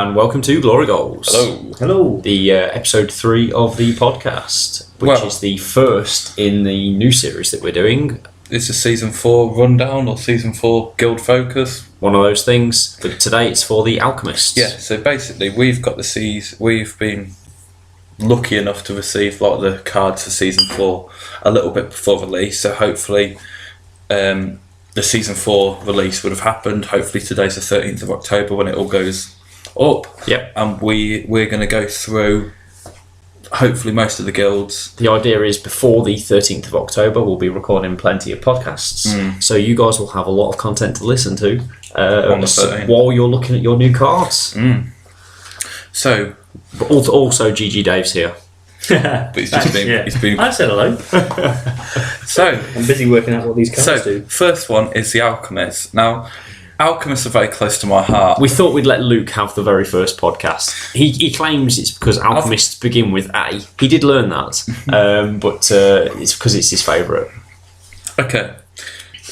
and welcome to Glory Goals. Hello. The episode 3 of the podcast, which is the first in the new series that we're doing. It's a season 4 rundown or season 4 guild focus. One of those things. But today it's for the Alchemists. Yeah, so basically we've been lucky enough to receive a lot of the cards for season 4 a little bit before release. So hopefully the season 4 release would have happened. Hopefully today's the 13th of October when it all goes up. Yep. And we're going to go through hopefully most of the guilds. The idea is before the 13th of October we'll be recording plenty of podcasts. So you guys will have a lot of content to listen to while you're looking at your new cards. So, but also GG Dave's here. But he's just been, he's been. I said hello. So I'm busy working out what these cards do. First one is the Alchemist. Now, Alchemists are very close to my heart. We thought we'd let Luke have the very first podcast. He claims it's because Alchemists begin with A. He did learn that, but it's because it's his favourite. Okay,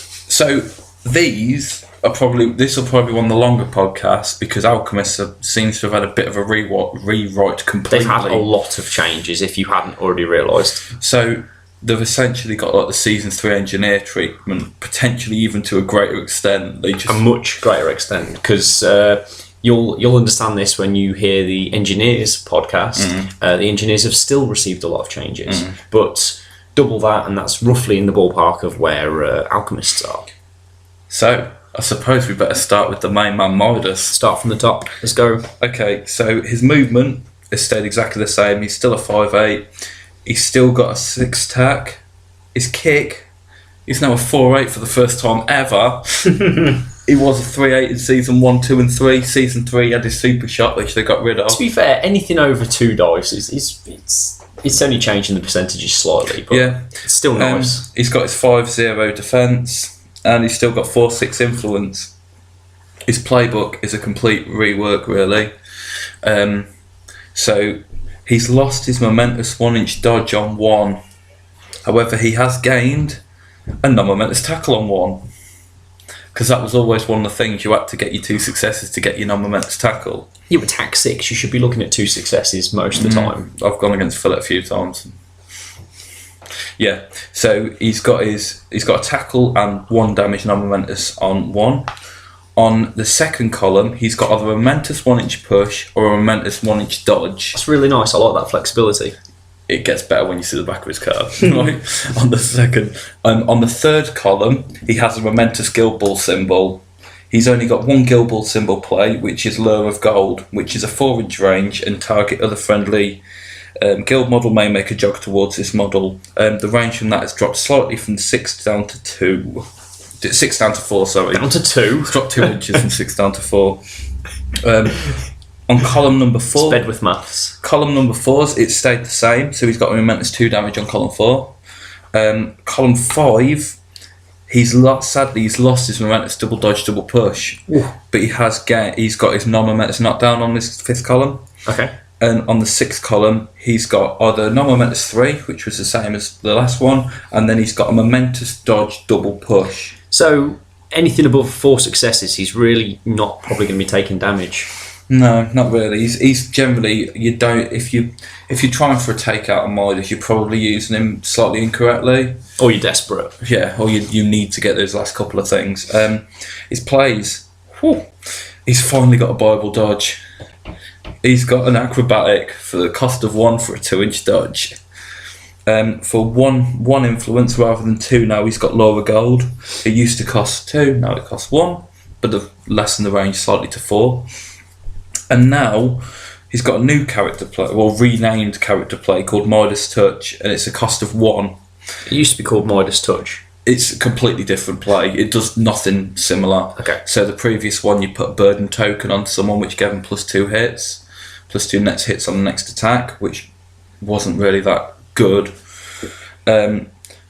so this will probably be one of the longer podcasts because Alchemists seems to have had a bit of a rewrite completely. They've had a lot of changes, if you hadn't already realised. So they've essentially got like the season 3 engineer treatment, potentially even to a greater extent. A much greater extent, because you'll understand this when you hear the Engineers podcast. The Engineers have still received a lot of changes, but double that, and that's roughly in the ballpark of where Alchemists are. So I suppose we better start with the main man, Midas. Start from the top. Let's go. Okay, so his movement has stayed exactly the same. He's still a 5'8". He's still got a 6 attack. His kick, he's now a 4'8" for the first time ever. He was a 3'8" in season 1, 2 and 3. Season 3 he had his super shot, which they got rid of. To be fair, anything over 2 dice it's only changing the percentages slightly, but it's still nice. He's got his 5-0 defense. And he's still got 4-6 influence. His playbook is a complete rework, really. So he's lost his momentous 1-inch dodge on 1. However, he has gained a non-momentous tackle on 1. Because that was always one of the things, you had to get your 2 successes to get your non-momentous tackle. You attack 6, you should be looking at 2 successes most of the time. I've gone against Phil a few times. Yeah, so he's got a tackle and 1 damage non-momentous on 1. On the second column, he's got either a momentous 1-inch push or a momentous 1-inch dodge. That's really nice. I like that flexibility. It gets better when you see the back of his card. Right? On the third column, he has a momentous Guild Ball symbol. He's only got 1 Guild Ball symbol play, which is Lure of Gold, which is a 4-inch range and target other friendly. Guild model may make a jog towards this model. The range from that has dropped slightly from 6 down to 2. 6 down to 4, sorry. Down to 2? It's dropped 2 inches from 6 down to 4. On column number 4... Sped with maths. Column number 4's, it stayed the same, so he's got a momentous 2 damage on column 4. Column 5, he's lost his momentous double dodge, double push. Ooh. But he's got his non-momentous knockdown on this 5th column. Okay. And on the 6th column, he's got either non-momentous 3, which was the same as the last one, and then he's got a momentous dodge, double push. So anything above 4 successes, he's really not probably going to be taking damage. No, not really. He's generally, you don't, if you're trying for a takeout on Midas, you're probably using him slightly incorrectly. Or you're desperate. Yeah, or you need to get those last couple of things. His plays, he's finally got a Bible dodge. He's got an acrobatic for the cost of 1 for a 2-inch dodge. For one influence rather than 2 now, he's got lower gold. It used to cost 2, now it costs 1, but they've lessened the range slightly to 4. And now he's got a new character play, renamed character play called Midas Touch, and it's a cost of 1. It used to be called Midas Touch. It's a completely different play. It does nothing similar. Okay. So the previous one, you put a burden token on someone, which gave them +2 hits, +2 next hits on the next attack, which wasn't really that good.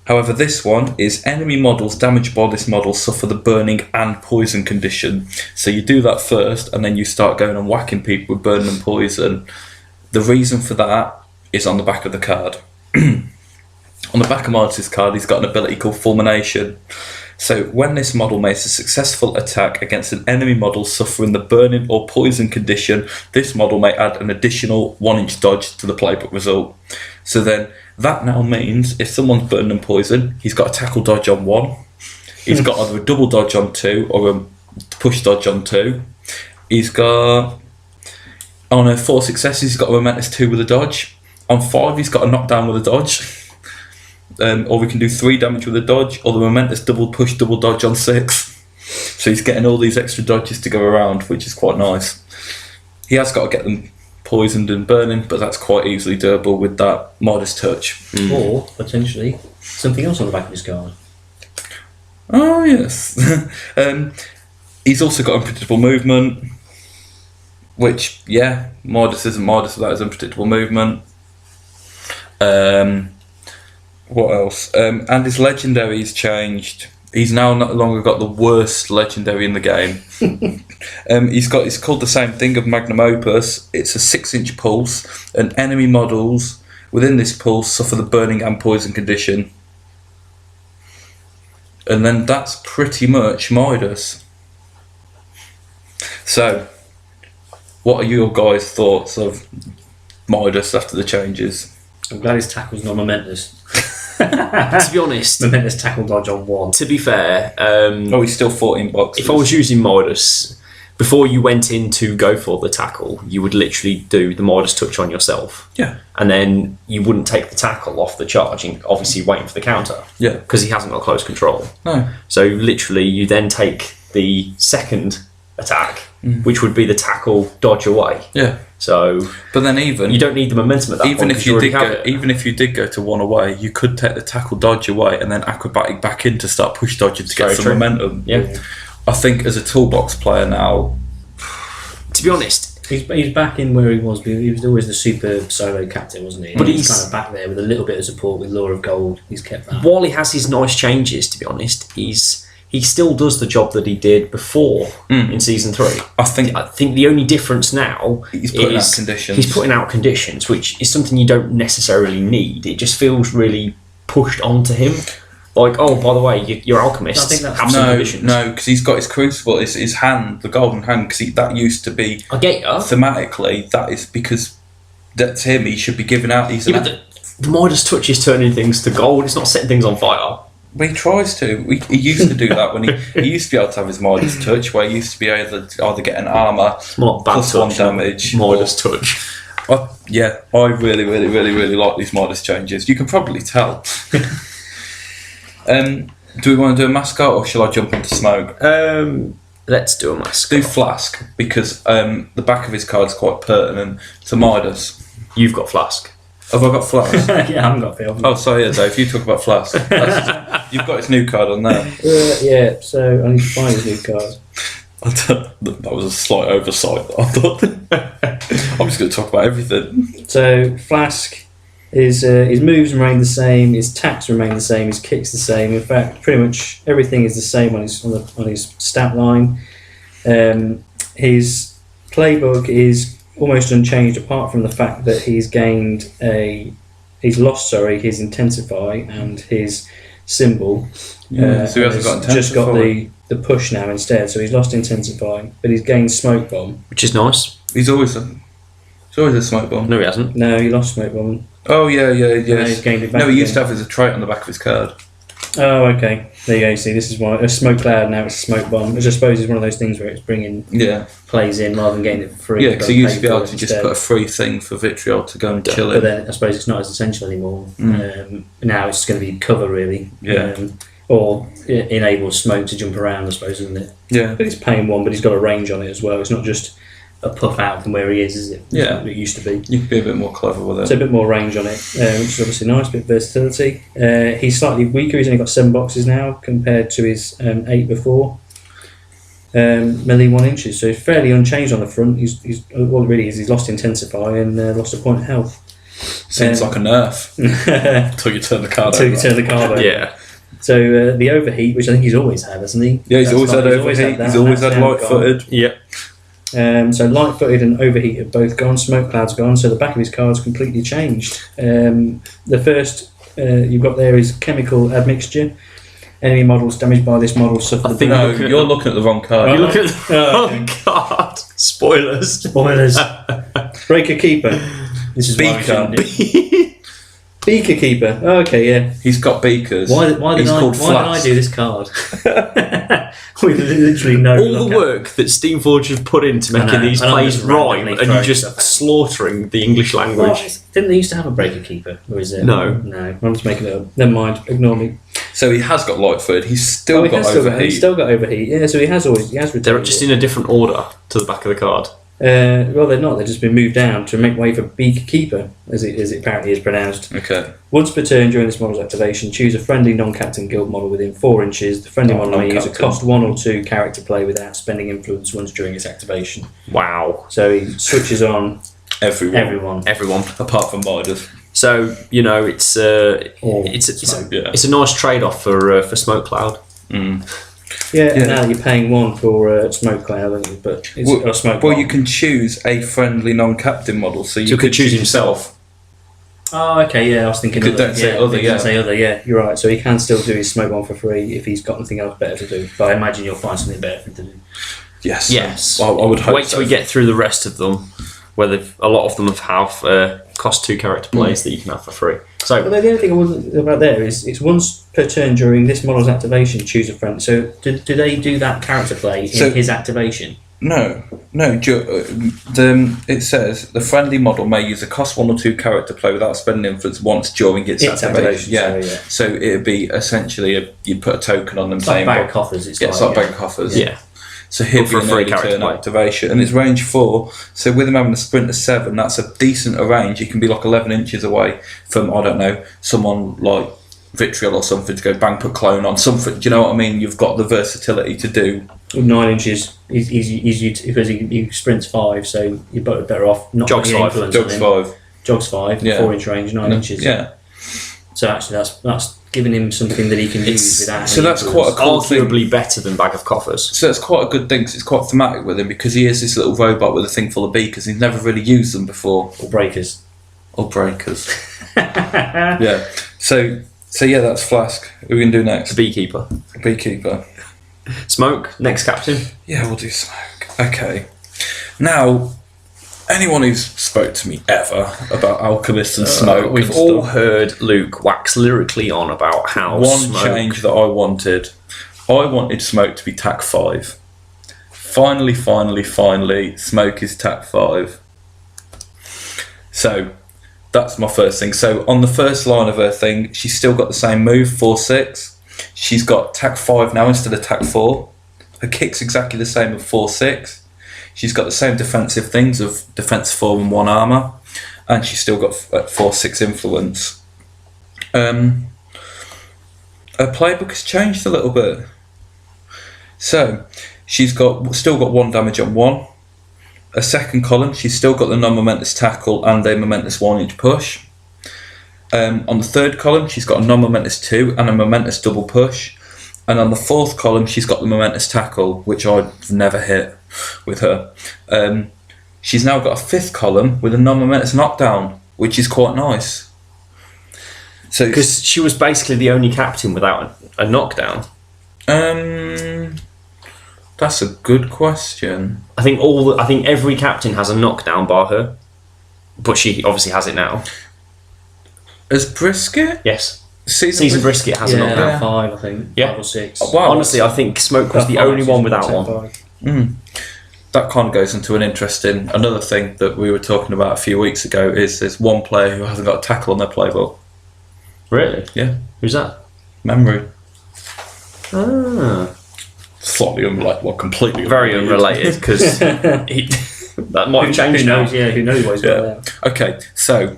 However, this one is enemy models damaged by this model suffer the burning and poison condition. So you do that first, and then you start going and whacking people with burn and poison. The reason for that is on the back of the card. On the back of Midas' card, he's got an ability called Fulmination. So when this model makes a successful attack against an enemy model suffering the burning or poison condition, this model may add an additional 1-inch dodge to the playbook result. So then that now means if someone's burned and poisoned, he's got a tackle dodge on 1. He's got either a double dodge on 2 or a push dodge on 2. He's got, on 4 successes, he's got a momentous 2 with a dodge. On 5, he's got a knockdown with a dodge. Or we can do 3 damage with a dodge, or the momentous double push, double dodge on 6. So he's getting all these extra dodges to go around, which is quite nice. He has got to get them poisoned and burning, but that's quite easily doable with that Midas touch. Or, potentially, something else on the back of his card. Oh, yes. He's also got unpredictable movement, which, yeah, Midas isn't Midas without his unpredictable movement. What else? And his legendary's changed. He's now no longer got the worst legendary in the game. It's called the same thing of Magnum Opus. It's a 6-inch pulse, and enemy models within this pulse suffer the burning and poison condition. And then that's pretty much Midas. So, what are your guys' thoughts of Midas after the changes? I'm glad his tackle's not momentous. To be honest, Momentous tackle dodge on 1. to be fair, He's still 14 boxes. if I was using Midas, before you went in to go for the tackle, you would literally do the Midas touch on yourself. Yeah. And then you wouldn't take the tackle off the charge, and obviously waiting for the counter. Yeah. Because he hasn't got close control. No. So literally, you then take the second attack, which would be the tackle dodge away. Yeah. So, But then you don't need the momentum at that even point. if you did have go, it. even if you did go to 1 away, you could take the tackle dodge away and then acrobatic back in to start push dodging to get very some true. momentum. Yeah. I think as a toolbox player now, To be honest, He's back in where he was. He was always the super solo captain, wasn't he? But he's he's- kind of back there with a little bit of support with Lure of Gold. He's kept that. while he has his nice changes, to be honest, he still does the job that he did before in season 3. I think I think the only difference now He's putting is out conditions. He's putting out conditions, which is something you don't necessarily need. It just feels really pushed onto him. Like, oh, by the way, you're alchemists. I think that's- Have some conditions. no, because he's got his crucible, his hand, the golden hand. Because that used to be I get you. thematically. That is because that's him. He should be giving out. He's Yeah, but the Midas touch is turning things to gold. It's not setting things on fire. He tries to. He used to do that when he used to be able to have his Midas touch, where he used to be able to either get an armor It's more like bad plus touch, 1 damage. Midas touch. I really, really, really, really like these Midas changes. You can probably tell. Do we want to do a mascot or shall I jump onto Smoke? Let's do a mask. Do Flask because the back of his card is quite pertinent to Midas. You've got Flask. Have I got Flask? Yeah, I haven't got Phil. Oh, sorry, yeah, Dave. You talk about Flask. You've got his new card on there. Yeah, so I need to find his new card. That was a slight oversight. I thought I'm just going to talk about everything. So Flask, his moves remain the same, his attacks remain the same, his kicks the same. In fact, pretty much everything is the same on his stat line. His playbook is almost unchanged, apart from the fact that he's lost his intensify and his symbol. Yeah, so he hasn't got He's just got Intensify. the push now instead. So he's lost intensify, but he's gained smoke bomb. Which is nice. He's always a smoke bomb. No, he hasn't. No, he lost smoke bomb. Oh yeah, No, he's gained it back No, he used to again. have as a trait on the back of his card. Oh, okay. There you go. See, this is why a smoke cloud now it's a smoke bomb, which I suppose is one of those things where it's bringing Yeah, plays in rather than getting it for free. yeah, because he used to be able to just instead. put a free thing for Vitriol to go and kill But him. then I suppose it's not as essential anymore. Now it's going to be cover really. Yeah. Or it enables smoke to jump around, I suppose, isn't it? Yeah, But it's paying 1, but he's got a range on it as well. It's not just a puff out from where he is it? Yeah. It used to be. you could be a bit more clever with it. So a bit more range on it, which is obviously nice, a bit of versatility. He's slightly weaker, he's only got 7 boxes now compared to his 8 before. Melee 1 inches, so he's fairly unchanged on the front. He's all it really is, he's lost intensify and lost a point of health. Seems like a nerf until you turn the card Until over. you turn the card over. Yeah. So the overheat, which I think he's always had, hasn't he? Yeah, he's That's always not- had overheat. that, He's always that's had now light-footed. Yep. gone. So light-footed and overheat have both gone. Smoke cloud's gone. So the back of his card's completely changed. The first you've got there is chemical admixture. Enemy models damaged by this model suffer. I think No, you're looking at the wrong card. Oh, You look at the Oh, wrong card. Spoilers. Spoilers. Breaker Keeper. This is why we Beaker. shouldn't do- Beaker Keeper. Oh, okay, yeah. He's got beakers. Why did He's called I Flask. do this card? We literally know. All the work that Steamforge have put into making know, these and I'm plays just rhyme, randomly and you're throwing just stuff out. slaughtering the English Well, language. didn't they used to have a Breaker Keeper? Or is it? No. No. I'm just making it up. Never mind. Ignore me. So he has got Lightfoot. He's still got overheat. He's still got overheat. Yeah, so he has retained They're just in a different order to the back of the card. Well, they're not. They've just been moved down to make way for Beaker Keeper, as it apparently is pronounced. Okay. Once per turn during this model's activation, choose a friendly non-captain guild model within 4 inches. The friendly model may use a non-captain. cost 1 or 2 character play without spending influence once during its activation. Wow. So he switches on Everyone. everyone. Apart from Midas. So it's Smoke. Yeah. it's a nice trade-off for Smoke Cloud. Yeah, Yeah. now you're paying 1 for Smoke Cloud, aren't you? But it's or Smoke Well, Bomb. you can choose a friendly non-captain model, so you could choose himself. Oh, okay, yeah, I was thinking You could other. then say Yeah, other, you can yeah. say other, yeah, you're right. So he can still do his Smoke Bomb for free if he's got nothing else better to do. But I imagine you'll find something better for him to do. Yes. Yes. Well, I would hope Wait till so. we get through the rest of them, where a lot of them have cost 2 character plays that you can have for free. So But the only thing I wasn't about there is it's once per turn during this model's activation, choose a friend. So do they do that character play in his activation? No. It says the friendly model may use a cost 1 or 2 character play without spending influence once during its activation. Yeah. Sorry, yeah. So it'd be essentially you put a token on them It's like saying bag coffers. It's it's like bank offers. yeah, So he'll But for be a an free early character turn play. activation, and it's range 4. So with him having a sprint of 7, that's a decent range. You can be like 11 inches away from, I don't know, someone like Vitriol or something to go bang, put clone on something. Do you know what I mean? You've got the versatility to do. 9 inches. He's because he sprints 5, so you're better off not Jogs putting 5, influence Jogs on him. 5. Jogs 5, Yeah. 4 inch range, 9 inches. Yeah. So actually, that's giving him something that he can use without. so any that's influence. quite a cool thing. arguably better than Bag of Coffers. So that's quite a good thing. 'Cause it's quite thematic with him because he is this little robot with a thing full of beakers. He's never really used them before. Or breakers. Or breakers. Yeah. So yeah, that's Flask. Who are we going to do next? The Beekeeper. Beekeeper. Smoke, next captain. Yeah, we'll do Smoke. Okay. Now, anyone who's spoke to me ever about Alchemist and Smoke, We've and all stuff, heard Luke wax lyrically on about how one Smoke... change that I wanted Smoke to be TAC 5. Finally, Smoke is TAC 5. So, that's my first thing. So, on the first line of her thing, she's still got the same move, 4-6. She's got TAC 5 now instead of TAC 4. Her kick's exactly the same of 4-6. She's got the same defensive things of defense 4 and 1 armour. And she's still got 4-6 influence. Her playbook has changed a little bit. So, she's still got 1 damage on 1. A second column, she's still got the non-momentous tackle and a momentous 1-inch push. On the third column, she's got a non-momentous 2 and a momentous double push. And on the fourth column, she's got the momentous tackle, which I've never hit with her. She's now got a fifth column with a non-momentous knockdown, which is quite nice. So Because she was basically the only captain without a knockdown. that's a good question. I think every captain has a knockdown bar her, but she obviously has it now. As Brisket? Yes, Season Brisket has a Yeah, knockdown. 5, I think. Yeah. 5 or 6. Wow. Honestly, I think Smoke was the only one without one. That kind of goes into another thing that we were talking about a few weeks ago is there's one player who hasn't got a tackle on their playbook. Really? Yeah. Who's that? Memory. Ah, Slightly unrelated, well, completely very unrelated because that might have changed Who now. knows? Yeah, who knows what he's got Yeah. there. Okay, so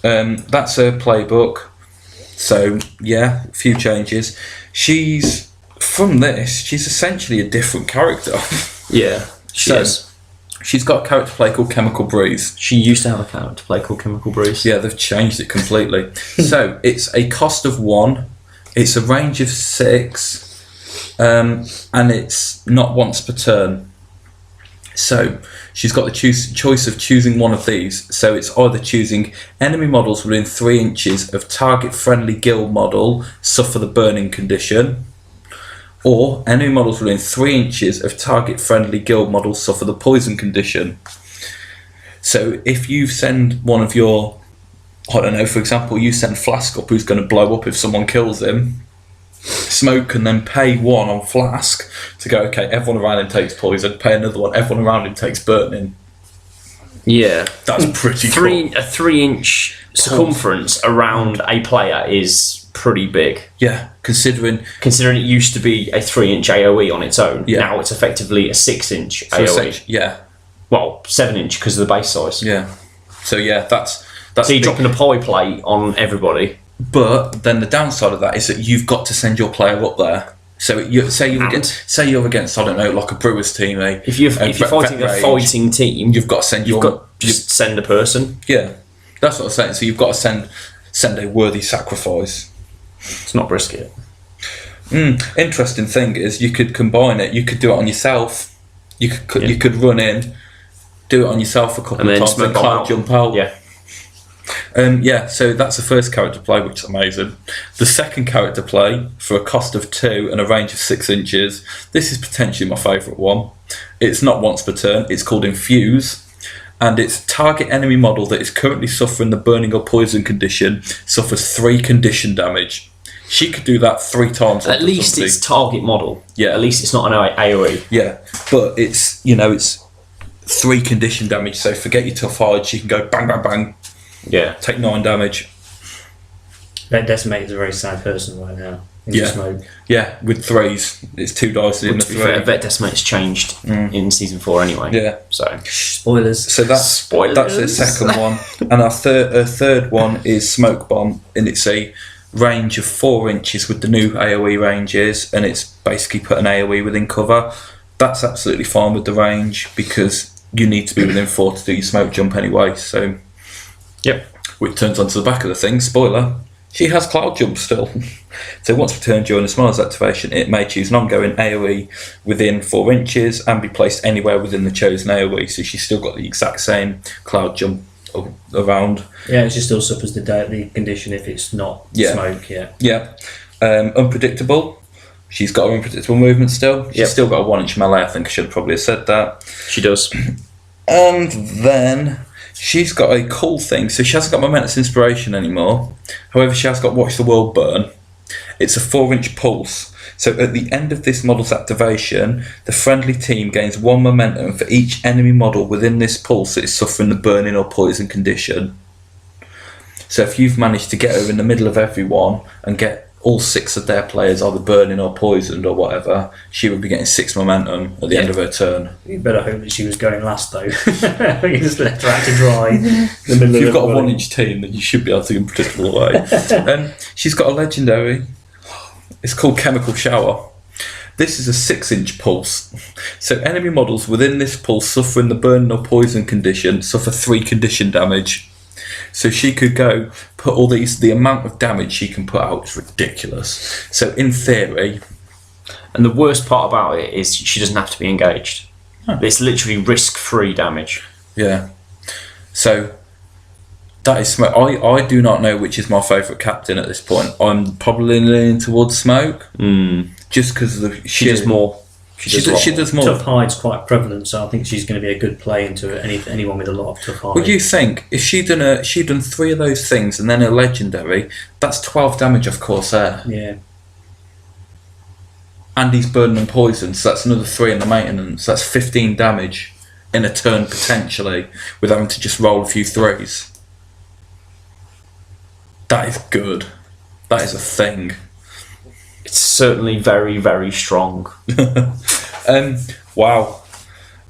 that's her playbook. So yeah, a few changes. She's essentially a different character. Yeah, she So- is. She's got a character play called Chemical Breeze. She used to have a character play called Chemical Breeze. Yeah, they've changed it completely. So it's a cost of 1. It's a range of 6. And it's not once per turn. So she's got the choice of choosing one of these. So it's either choosing enemy models within 3 inches of target-friendly guild model suffer the burning condition, or enemy models within 3 inches of target-friendly guild model suffer the poison condition. So if you send one of your, I don't know, for example, you send Flask up who's going to blow up if someone kills him, Smoke can then pay one on Flask to go, okay, everyone around him takes poison, pay another one, everyone around him takes burning. Yeah. That's pretty cool. A 3-inch circumference around a player is pretty big. Yeah, considering it used to be a 3-inch AoE on its own, now it's effectively a 6-inch AoE. Yeah. Well, 7-inch because of the base size. Yeah. So yeah, that's so you're dropping a pie plate on everybody. But then the downside of that is that you've got to send your player up there. So say you're against, I don't know, like a Brewers team. If you're fighting a fighting team, you've got to send just send a person. Yeah, that's what I'm saying. So you've got to send a worthy sacrifice. It's not brisket. Interesting thing is you could combine it. You could do it on yourself. You could run in, do it on yourself a couple of times, and cloud jump out. Yeah. So that's the first character play, which is amazing. The second character play, for a cost of 2 and a range of 6 inches, this is potentially my favourite one. It's not once per turn, it's called Infuse, and it's target enemy model that is currently suffering the burning or poison condition suffers 3 condition damage. She could do that 3 times. At least somebody. it's target model. Yeah. At least it's not an AoE. Yeah, but it's, it's 3 condition damage, so forget your tough hide, she can go bang, bang, bang. Yeah. Take 9 damage. That Decimate is a very sad person right now. Smoke. Yeah, with 3s. It's 2 dice in the 3. Vet Decimate's changed in season 4 anyway. Yeah. So spoilers. So that's the second one. And our third one is Smoke Bomb, and it's a range of 4 inches with the new AoE ranges, and it's basically put an AoE within cover. That's absolutely fine with the range because you need to be within 4 to do your smoke jump anyway. So. Yep. Which turns onto the back of the thing, spoiler, she has cloud jump still. So once returned during a smiles activation, it may choose an ongoing AoE within 4 inches and be placed anywhere within the chosen AoE. So she's still got the exact same cloud jump around. Yeah, she still suffers the condition if it's not smoke, Yeah. Unpredictable. She's got her unpredictable movement still. She's still got a 1-inch melee, I think I should have probably said that. She does. And then she's got a cool thing. So she hasn't got Momentous Inspiration anymore. However, she has got Watch the World Burn. It's a 4-inch pulse. So at the end of this model's activation, the friendly team gains 1 momentum for each enemy model within this pulse that is suffering the burning or poison condition. So if you've managed to get her in the middle of everyone and get all 6 of their players either burning or poisoned or whatever, she would be getting 6 momentum at the end of her turn. You better hope that she was going last though. You just left her out to dry. If you've got a 1-inch team, then you should be able to unpredictable away. She's got a legendary. It's called Chemical Shower. This is a 6-inch pulse. So enemy models within this pulse suffering the burn or poison condition suffer 3 condition damage. So she could go put all these. The amount of damage she can put out is ridiculous. So in theory, and the worst part about it is she doesn't have to be engaged. It's literally risk-free damage. Yeah. So that is Smoke. I do not know which is my favourite captain at this point. I'm probably leaning towards Smoke, just because she does more. She does more. Tough hide's quite prevalent, so I think she's going to be a good play into anyone with a lot of tough hide. What do you think? If she'd done 3 of those things and then a legendary, that's 12 damage off Corsair. Yeah. And he's burning and poisoned, so that's another 3 in the maintenance. That's 15 damage in a turn potentially, with having to just roll a few 3s. That is good. That is a thing. It's certainly very, very strong. Wow.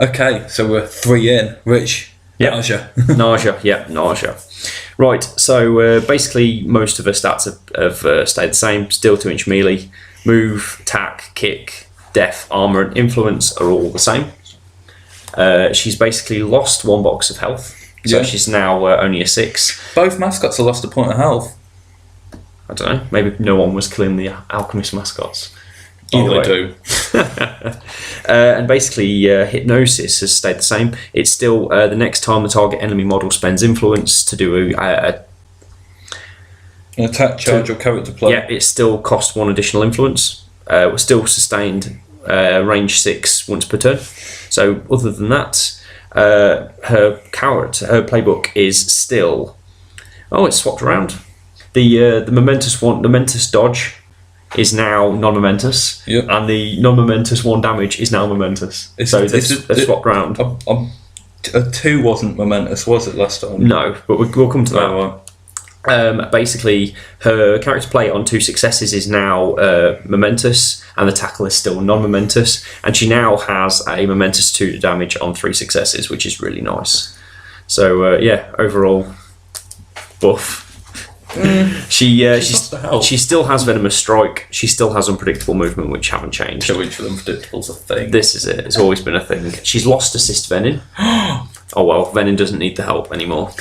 Okay, so we're 3 in. Rich, nausea. nausea. Right, so basically most of her stats have stayed the same. Still 2-inch melee. Move, attack, kick, death, armour and influence are all the same. She's basically lost 1 box of health. So she's now only a 6. Both mascots have lost a point of health. I don't know. Maybe no one was killing the Alchemist mascots. Either way. They do. And basically, hypnosis has stayed the same. It's still the next time the target enemy model spends influence to do An attack, charge, or character play. yeah, it still costs 1 additional influence. We're still sustained range 6 once per turn. So other than that, her playbook is still. Oh, it's swapped around. The momentous dodge is now non-momentous, Yep. and the non-momentous 1 damage is now momentous. So they're swapped around. A 2 wasn't momentous, was it, last time? No, but we'll come to that. Oh, right. Basically, her character play on 2 successes is now momentous, and the tackle is still non-momentous, and she now has a momentous 2 damage on 3 successes, which is really nice. So overall buff. She still has venomous strike. She still has unpredictable movement, which haven't changed. So each of them predictable's a thing. This is it. It's always been a thing. She's lost assist venin. Oh well, venin doesn't need the help anymore,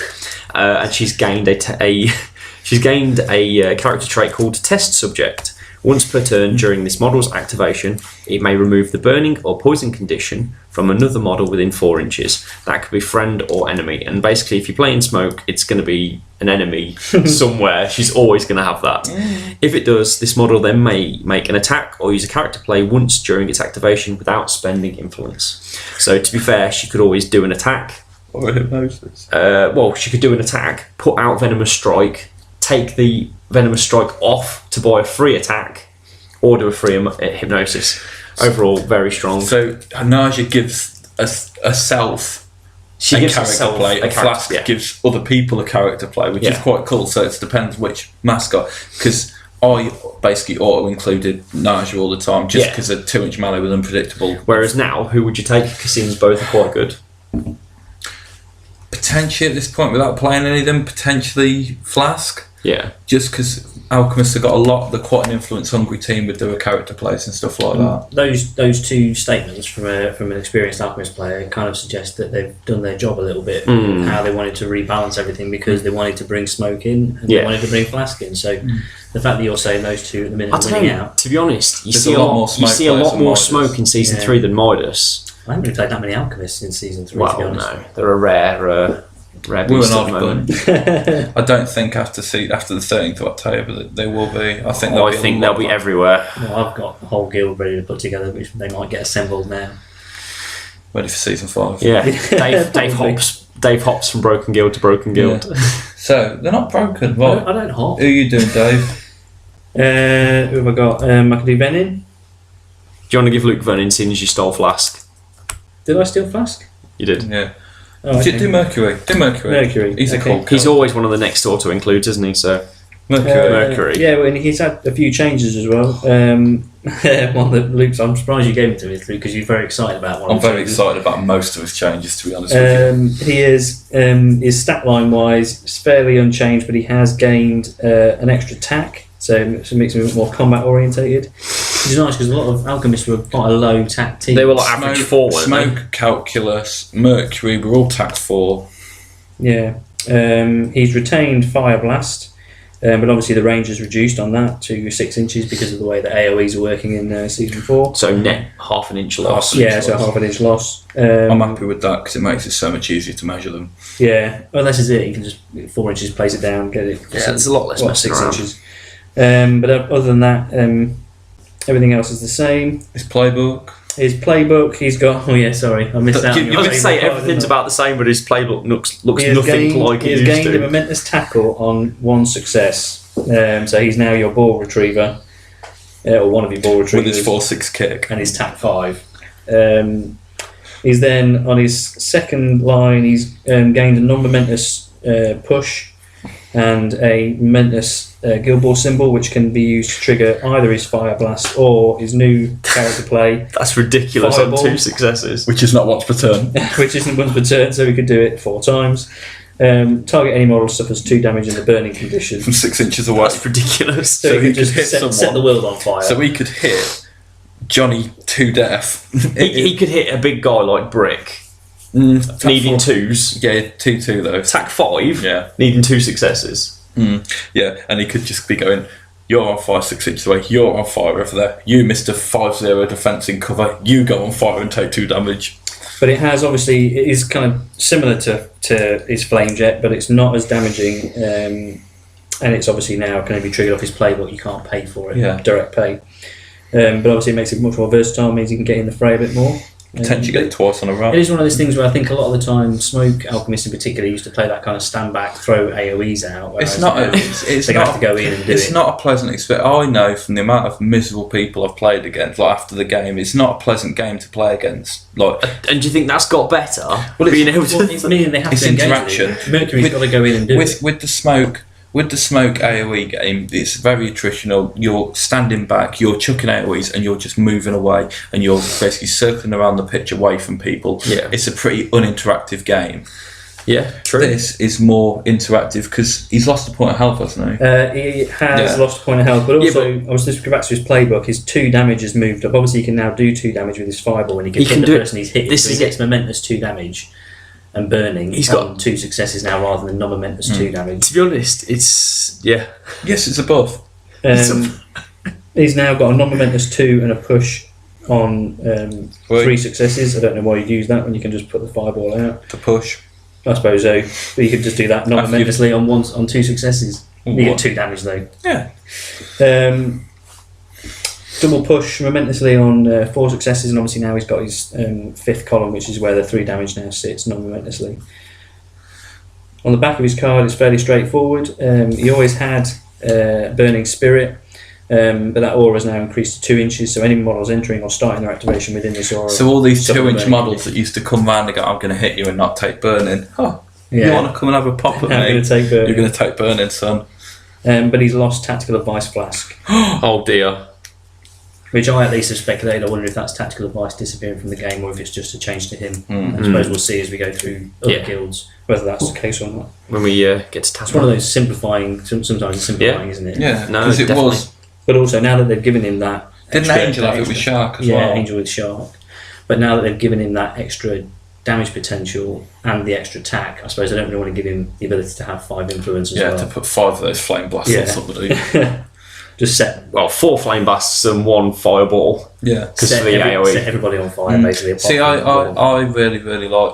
and she's gained a character trait called Test Subject. Once per turn during this model's activation, it may remove the burning or poison condition from another model within 4 inches. That could be friend or enemy. And basically, if you play in smoke, it's going to be an enemy somewhere. She's always going to have that. If it does, this model then may make an attack or use a character play once during its activation without spending influence. So to be fair, she could always do an attack. Or hypnosis. She could do an attack, put out Venomous Strike, take the Venomous Strike off to buy a free attack, or do a free hypnosis. Overall, very strong. So Naja gives a self She a gives character herself play. a Flask character, gives other people a character play, which is Yeah. quite cool. So it depends which mascot. Because I basically auto-included Naja all the time, just Yeah. because a 2-inch melee was unpredictable. Whereas now, who would you take? Because seems both are quite good. Potentially at this point, without playing any of them, potentially Flask. Yeah. Just because Alchemists have got a lot, they're quite an influence-hungry team with their character plays and stuff like that. Those 2 statements from an experienced Alchemist player kind of suggest that they've done their job a little bit. How they wanted to rebalance everything because they wanted to bring smoke in and they wanted to bring Flask in. So the fact that you're saying those 2 at the minute are winning out. To be honest, you There's see a lot more smoke you see a lot players than more Midas. smoke in season 3 than Midas. I haven't really played that many Alchemists in season 3, to be Well, honest. no, they're a rare beast at the moment. I don't think after the 13th of October that they will be. I think They'll be everywhere. Well, I've got a whole guild ready to put together, which they might get assembled now. ready for season 5. Yeah, Dave hops from Broken Guild to Broken Guild. Yeah. So they're not broken. Right. I don't hop. Who are you doing, Dave? Who have I got? I can do Venin. Do you want to give Luke Venin, seeing as you stole Flask? Did I steal Flask? You did. Yeah. Oh, okay. Do Mercury. Mercury. He's a Okay. cool. He's always one of the next auto includes, isn't he? So Mercury. Mercury. Yeah, well, and he's had a few changes as well. One that Luke's, I'm surprised you gave it to me because you're very excited about one. I'm of the very changes. excited about most of his changes, to be honest with you. He is, his stat line wise, it's fairly unchanged, but he has gained an extra tack, so it makes him a bit more combat orientated. Which is nice because a lot of Alchemists were quite a low tack team. They were like average 4, weren't they? Smoke, Calculus, Mercury were all tacked 4. Yeah. He's retained Fire Blast, but obviously the range is reduced on that to 6 inches because of the way that AoEs are working in Season 4. So net half an inch loss. Yeah, so half an inch loss. I'm happy with that because it makes it so much easier to measure them. Yeah, well, this is it. You can just 4 inches, place it down, get it. Yeah, it's a lot less messing 6 around. inches. But other than that, everything else is the same. His playbook. His playbook, he's got. Oh yeah, sorry, I missed out. I was going to say everything's about the same, but his playbook looks nothing like it He has used gained a to. momentous tackle on 1 success, so he's now your ball retriever, or one of your ball With retrievers, his 4-6 kick. and his tack 5. He's then on his second line. He's gained a non-momentous push and a momentous Guild Ball symbol, which can be used to trigger either his Fire Blast or his new character play, That's ridiculous Fireball. on 2 successes. Which is not once per turn. which isn't once per turn, so we could do it 4 times. Target any model suffers 2 damage in the burning condition. From 6 inches away. That's ridiculous. So, So he he could just could hit set someone. the world on fire. So he could hit Johnny to death. He could hit a big guy like Brick, Attack needing 4. 2s. Yeah, 2-2 though. Attack 5, Yeah. needing 2 successes. Yeah, and he could just be going, You're on fire 6 inches away. You're on fire over there. You missed a 5-0 defence in cover. You go on fire and take 2 damage. But it has obviously, it is kind of similar to his flame jet, but it's not as damaging. And it's obviously now going to be triggered off his playbook. You can't pay for it, direct pay. But obviously it makes it much more versatile, means you can get in the fray a bit more. Potentially get it twice on a run. It is one of those things where I think a lot of the time, Smoke Alchemist in particular used to play that kind of stand back, throw AoEs out. It's not. It's not. Have to go in and do it's it. not a pleasant experience. I know from the amount of miserable people I've played against, like after the game, it's not a pleasant game to play against. Like, and do you think that's got better? Well, being able to. It's meaning they have it's to engage interaction. with it. Mercury's got to go in and do it. With the smoke. With the smoke AoE game, it's very attritional. You're standing back, you're chucking AoEs, and you're just moving away, and you're basically circling around the pitch away from people. Yeah. It's a pretty uninteractive game. Yeah, true. This is more interactive because he's lost a point of health, hasn't he? He has lost a point of health, but also, I was just going back to his playbook, his 2 damage has moved up. Obviously, he can now do 2 damage with his fireball, and he can hit the person he's hit. So he gets momentous 2 damage. And burning. He's got 2 successes now rather than non-momentous 2 damage. To be honest, it's Yes, it's a buff. He's now got a non-momentous 2 and a push on 3 successes. I don't know why you'd use that when you can just put the fireball out. To push. I suppose so. But you could just do that non-momentously on 2 successes. You get 2 damage though. Yeah. Double push momentously on 4 successes, and obviously now he's got his 5th column, which is where the 3 damage now sits non-momentously. On the back of his card, it's fairly straightforward. He always had Burning Spirit, but that aura has now increased to 2 inches, so any models entering or starting their activation within this aura. So all these 2-inch models that used to come round and go, I'm going to hit you and not take burning. Oh, you want to come and have a pop at me? You're going to take burning, son. But he's lost Tactical Advice Flask. Oh dear. Which I at least have speculated. I wonder if that's Tactical Advice disappearing from the game or if it's just a change to him. I suppose we'll see as we go through other guilds whether that's the case or not. When we get to It's one of those simplifying, sometimes it's simplifying, isn't it? Yeah, no, because it definitely. was. But also now that they've given him that... Didn't Angel have it with Shark as well? Yeah, Angel with Shark. But now that they've given him that extra damage potential and the extra attack, I suppose I don't really want to give him the ability to have 5 influence as well. Yeah, to put 5 of those flame blasts on somebody. Just set 4 flame blasts and 1 fireball. Yeah, because of the AoE. Set everybody on fire basically. See, I really like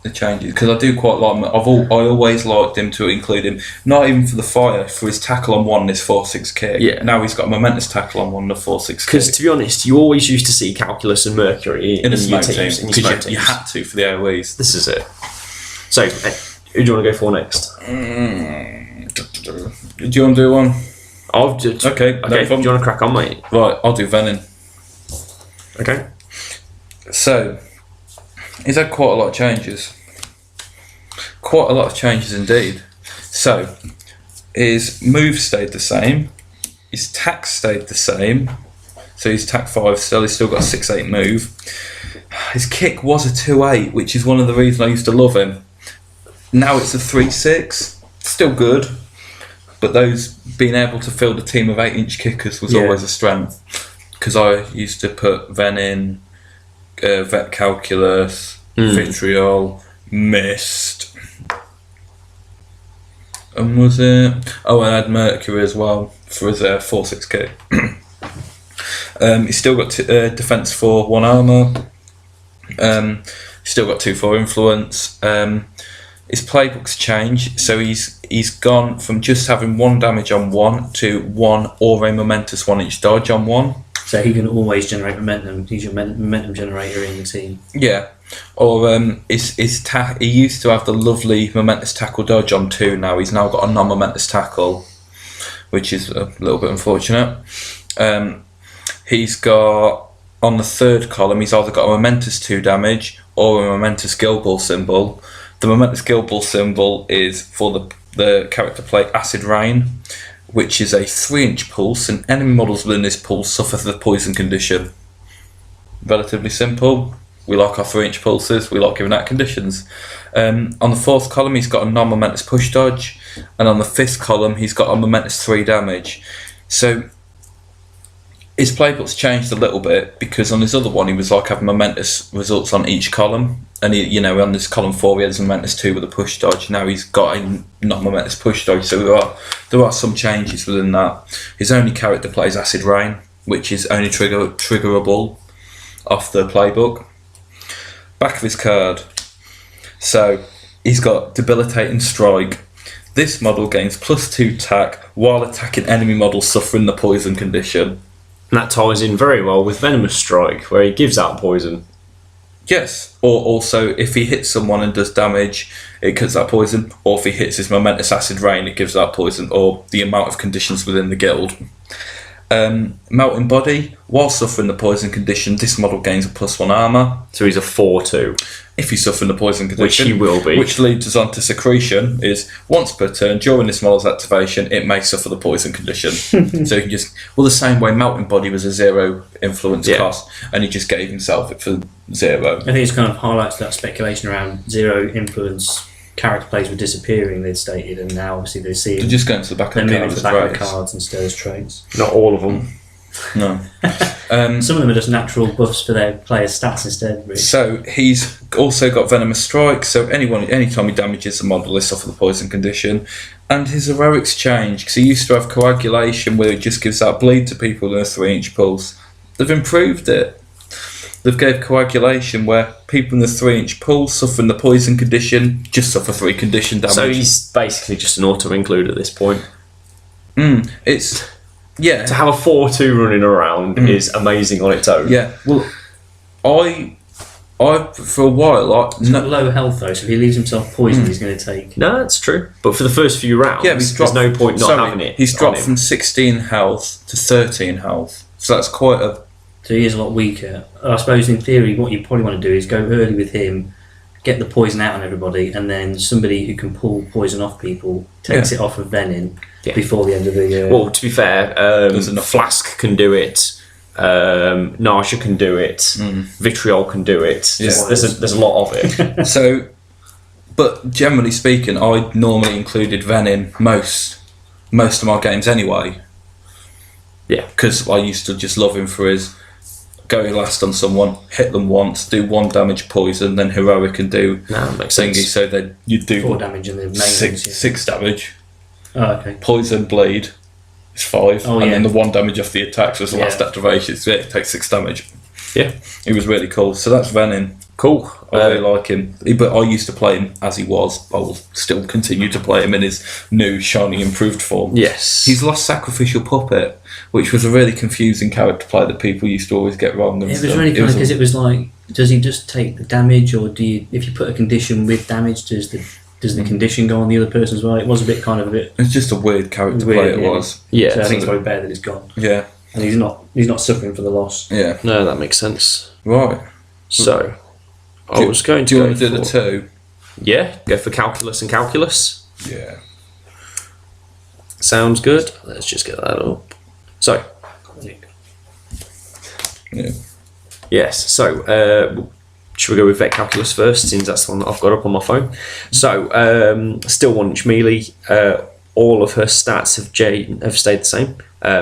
the changes because I do quite like him. I always liked him to include him, not even for the fire, for his tackle on 1 and his 4-6 kick. Yeah. Now he's got a momentous tackle on 1 and a 4-6 kick. Because to be honest, you always used to see Calculus and Mercury in a smoke your team teams. because you had to for the AoEs. This is it. So, who do you want to go for next? Do you want to do one? I'll just, okay. Do you want to crack on, mate? Right, I'll do Venin. Okay. So, he's had quite a lot of changes. Quite a lot of changes indeed. So, his move stayed the same. His tack stayed the same. So he's tack 5 still. He's still got a 6-8 move. His kick was a 2-8, which is one of the reasons I used to love him. Now it's a 3-6. Still good. But those being able to field a team of 8-inch kickers was always a strength. Because I used to put Venin, Vet Calculus, Vitriol, Mist. And was it? Oh, and I had Mercury as well for his 4-6 kick. He's still got defense 4, 1 armor. He's still got 2-4 influence. His playbook's changed, so he's gone from just having 1 damage on 1 to 1 or a momentous 1-inch dodge on 1. So he can always generate momentum. He's your momentum generator in the team. Yeah. Or he used to have the lovely momentous tackle dodge on 2. Now he's now got a non-momentous tackle, which is a little bit unfortunate. He's got on the 3rd column. He's either got a momentous 2 damage or a momentous Guild Ball symbol. The momentous Guild Ball symbol is for the character play Acid Rain, which is a 3-inch pulse, and enemy models within this pulse suffer the poison condition. Relatively simple. We like our 3-inch pulses, we like giving out conditions. On the 4th column he's got a non-momentous push dodge, and on the 5th column he's got a momentous 3 damage. So his playbook's changed a little bit, because on his other one he was like having momentous results on each column, and he, on this column 4 he had his momentous 2 with a push dodge. Now he's got a not momentous push dodge, so there are some changes within that. His only character plays Acid Rain, which is only triggerable off the playbook. Back of his card, so he's got Debilitating Strike. This model gains +2 attack while attacking enemy models suffering the poison condition. And that ties in very well with Venomous Strike, where he gives out poison. Yes, or also if he hits someone and does damage, it cuts out poison, or if he hits his momentous Acid Rain, it gives out poison, or the amount of conditions within the guild. Melting Body, while suffering the poison condition, this model gains a +1 armour. So he's a 4/2. If he's suffering the poison condition. Which he will be. Which leads us on to Secretion, is once per turn, during this model's activation, it may suffer the poison condition. So he can just, the same way Melting Body was a 0 influence cost, and he just gave himself it for 0. I think it kind of highlights that speculation around 0 influence character plays were disappearing, they'd stated, and now obviously they see They're just going to the back of the cards as rares. Cards instead as traits. Not all of them. No. Some of them are just natural buffs for their players' stats instead. Really. So he's also got Venomous Strike, so anytime he damages a model, they suffer the poison condition. And his heroics change, because he used to have Coagulation, where it just gives out bleed to people in a 3-inch pulse. They've improved it. They've gave Coagulation, where people in the 3-inch pulse suffering the poison condition just suffer 3 condition damage. So he's basically just an auto-include at this point. It's... Yeah. To have a 4/2 running around is amazing on its own. Yeah. Well, I for a while, he's got low health though, so if he leaves himself poisoned, he's going to take. No, that's true. But for the first few rounds, there's no point not having it. He's dropped from 16 health to 13 health, so that's quite a. So he is a lot weaker. I suppose in theory, what you probably want to do is go early with him, get the poison out on everybody, and then somebody who can pull poison off people takes it off of Venin before the end of the. Well, to be fair, Flask can do it. Narsha can do it. Vitriol can do it. There's a lot of it. So, but generally speaking, I normally included Venin most of my games anyway. Yeah, because I used to just love him for his go last on someone, hit them once, do 1 damage poison, then heroic and do thingy. So then you do 4 damage and then 6 damage. Oh, okay. Poison bleed is 5, and then the 1 damage off the attacks was the last activation. So it takes 6 damage. Yeah, he was really cool. So that's Venin. Cool. I really like him, but I used to play him as he was. I will still continue to play him in his new, shiny, improved form. Yes. He's lost Sacrificial Puppet, which was a really confusing character play that people used to always get wrong. It was really funny because it was like, does he just take the damage, or do you, if you put a condition with damage, does the condition go on the other person as well? It was a bit. It's just a weird character play. It was. Yeah. So I think it's probably better that he's gone. Yeah. And he's not suffering for the loss. Yeah. No, that makes sense. Right. So. I was going to do you want to do the 2? Yeah, go for Calculus and Calculus. Yeah. Sounds good. Let's just get that up. So. Yeah. Yes, so should we go with Vet Calculus first, since that's the one that I've got up on my phone? So, still 1-inch melee. All of her stats have stayed the same.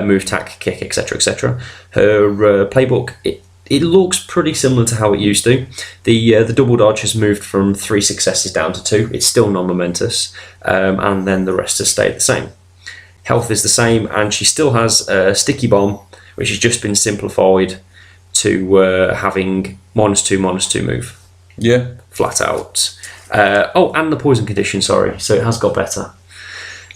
Move, tack, kick, etc., etc. Her playbook, it looks pretty similar to how it used to. The double dodge has moved from 3 successes down to 2. It's still non-momentous, and then the rest has stayed the same. Health is the same, and she still has a Sticky Bomb, which has just been simplified to having -2/-2 move. Yeah. Flat out. And the poison condition, sorry. So it has got better.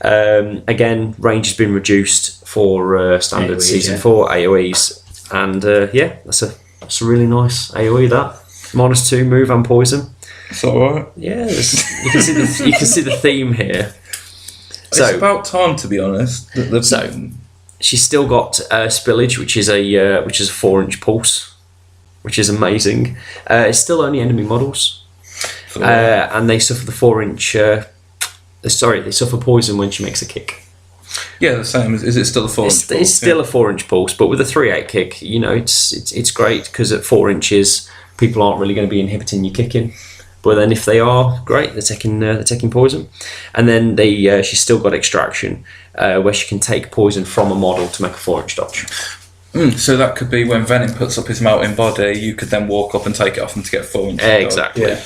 Again, range has been reduced for standard AoEs, season 4 AoEs. And that's a really nice AoE, that. -2 move and poison. It's alright. Yeah, you can see the theme here. It's about time, to be honest. So she's still got Spillage, which is a 4-inch pulse, which is amazing. It's still only enemy models, and they suffer the 4-inch. They suffer poison when she makes a kick. Yeah, the same. Is it still a 4-inch pulse? It's still a 4-inch pulse, but with a 3/8 kick, it's great, because at 4 inches, people aren't really going to be inhibiting your kicking. But then if they are, great, they're taking poison. And then she's still got Extraction, where she can take poison from a model to make a 4-inch dodge. So that could be when Venom puts up his melting body, you could then walk up and take it off him to get 4 inches. Exactly. Yeah.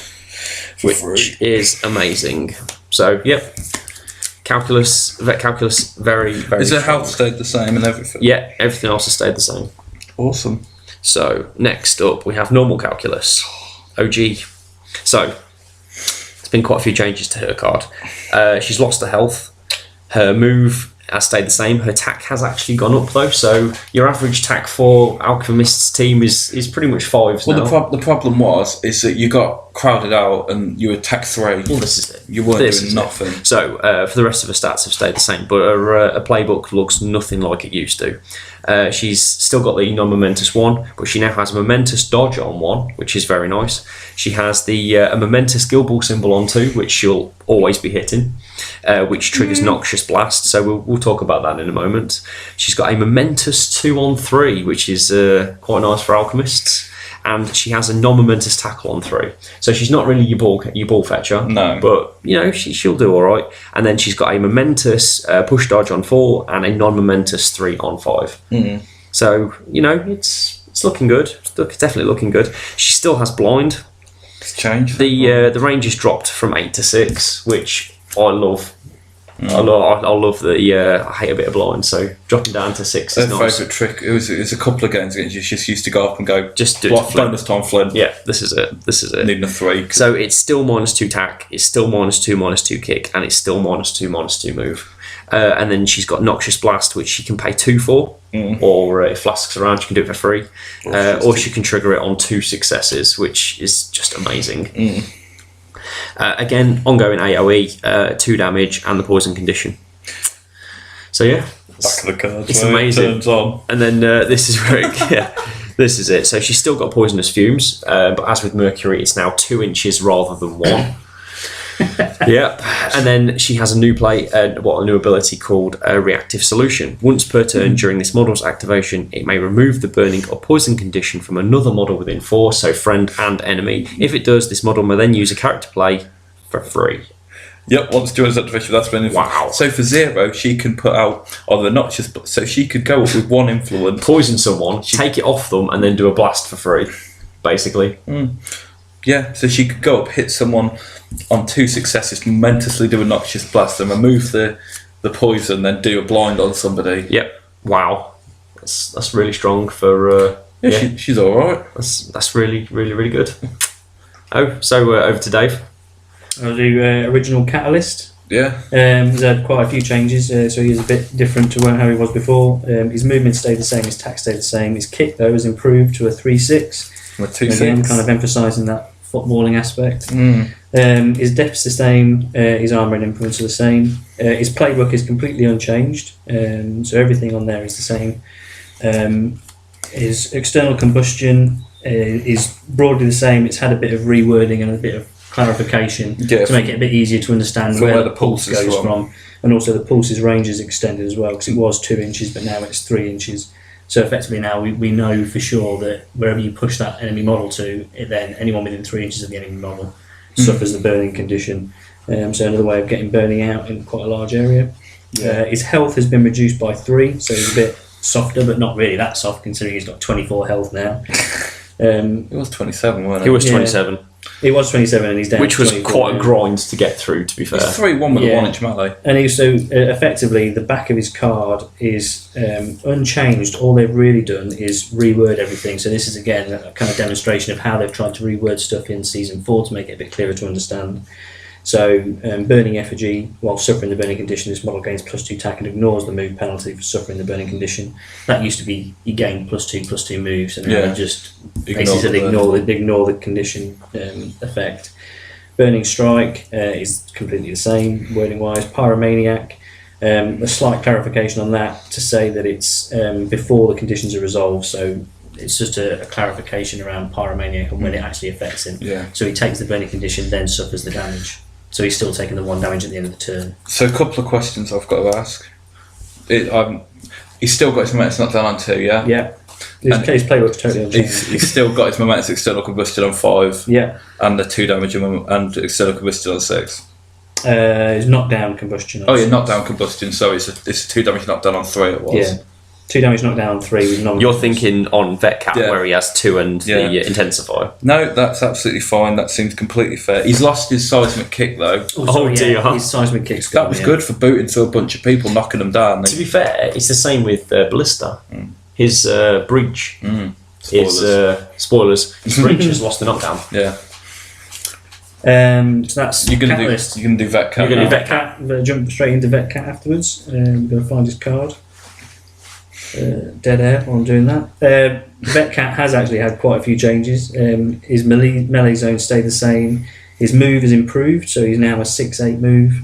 Which is amazing. So, yep. Vet calculus, very, very Is the strong. health stayed the same and everything? Yeah, everything else has stayed the same. Awesome. So, next up, we have normal calculus. OG. So, there's been quite a few changes to her card. She's lost her health. Her move has stayed the same. Her attack has actually gone up, though. So, your average attack for Alchemist's team is pretty much 5 Well, now. the problem is that you got crowded out and you attacked 3. Well, this is it. You weren't This doing is it. nothing. So, for the rest of her stats have stayed the same, but her playbook looks nothing like it used to. She's still got the non-momentous 1, but she now has a momentous dodge on 1, which is very nice. She has the a momentous Guild Ball symbol on 2, which she'll always be hitting, which triggers Noxious Blast. So we'll talk about that in a moment. She's got a momentous 2 on 3, which is quite nice for alchemists. And she has a non-momentous tackle on 3, so she's not really your ball fetcher. No. But she'll do all right. And then she's got a momentous push dodge on 4 and a non-momentous 3 on 5. Mm. So it's looking good. It's definitely looking good. She still has blind. It's changed. The range is dropped from 8 to 6, which I love. I love the. I hate a bit of blind, so dropping down to 6 Their is nice. favourite trick. It was a couple of games against you. She just used to go up and go. Just do it block, to Flynn. bonus time, Flynn. Yeah, this is it. Needing a 3. So it's still -2 tack, it's still -2 kick, and it's still -2 move. And then she's got Noxious Blast, which she can pay 2 for, or if Flask's around, she can do it for free. Or she can trigger it on 2 successes, which is just amazing. Again, ongoing AoE, 2 damage, and the poison condition. So yeah, Back of the cards. it's where it amazing. turns on. And then this is where this is it. So she's still got poisonous fumes, but as with Mercury, it's now 2 inches rather than 1. Yep. And then she has a new new ability called Reactive Solution. Once per turn during this model's activation, it may remove the burning or poison condition from another model within 4, so friend and enemy. If it does, this model may then use a character play for free. Yep, once during this activation, that's been. Wow. So for 0, she can put out either Noxious, so she could go up with 1 influence. Poison someone, take it off them, and then do a blast for free, basically. Yeah, so she could go up, hit someone on 2 successes, momentously do a Noxious Blast, and remove the poison, then do a blind on somebody. Yep. Wow. That's really strong for. She's all right. That's really, really, really good. So over to Dave. I'll do original Catalyst. Yeah. He's had quite a few changes, so he's a bit different to how he was before. His movement stayed the same, his attack stayed the same. His kick, though, has improved to a 3-6. With 2 Again, 6. kind of emphasising that footballing aspect. His depth's the same, his armour and influence are the same. His playbook is completely unchanged, so everything on there is the same. His external combustion is broadly the same. It's had a bit of rewording and a bit of clarification to make it a bit easier to understand where the pulse goes from. And also the pulse's range is extended as well, because it was 2 inches, but now it's 3 inches. So effectively now we know for sure that wherever you push that enemy model to, then anyone within 3 inches of the enemy model suffers the burning condition. So another way of getting burning out in quite a large area. His health has been reduced by 3, so he's a bit softer, but not really that soft considering he's got 24 health now. It was 27, wasn't it? He was 27. He was 27 and he's down Which to was 24 quite a now. grind to get through, to be fair. It's 3-1 with a 1 inch melee. And also, effectively, the back of his card is unchanged. All they've really done is reword everything. So this is, again, a kind of demonstration of how they've tried to reword stuff in Season 4 to make it a bit clearer to understand. So, Burning Effigy, while suffering the burning condition, this model gains +2 attack and ignores the move penalty for suffering the burning condition. That used to be, you gain +2/+2 moves, and now they just basically ignore the condition effect. Burning Strike is completely the same, wording-wise. Pyromaniac, a slight clarification on that to say that it's before the conditions are resolved, so it's just a clarification around Pyromaniac and when it actually affects him. Yeah. So he takes the burning condition, then suffers the damage. So he's still taking the 1 damage at the end of the turn. So a couple of questions I've got to ask. He's still got his momentum not down on 2, yeah? Yeah. His playbook's totally unchanged. He's still got his momentum external combustion on 5. Yeah. And the 2 damage and external combustion on 6. His knockdown combustion. Oh yeah, knockdown combustion. So it's a 2 damage knockdown on 3. It was. Yeah. 2 damage knockdown on 3 with non. You're thinking on Vet Cat Yeah. where he has 2 and Yeah. the intensifier. No, that's absolutely fine. That seems completely fair. He's lost his seismic kick though. Oh, dear. His seismic kick's That gone, was yeah. good for booting to a bunch of people, knocking them down. To be fair, it's the same with Ballista. His breach. Spoilers. Spoilers. His breach has lost the knockdown. Yeah. So that's You're gonna Catalyst. do Vet Cat. You're gonna now. do Vet Cat. Jump straight into Vet Cat afterwards. We're going to find his card. Dead air while I'm doing that. Vet Cat has actually had quite a few changes. His melee zone stayed the same. His move has improved, so he's now a 6-8 move.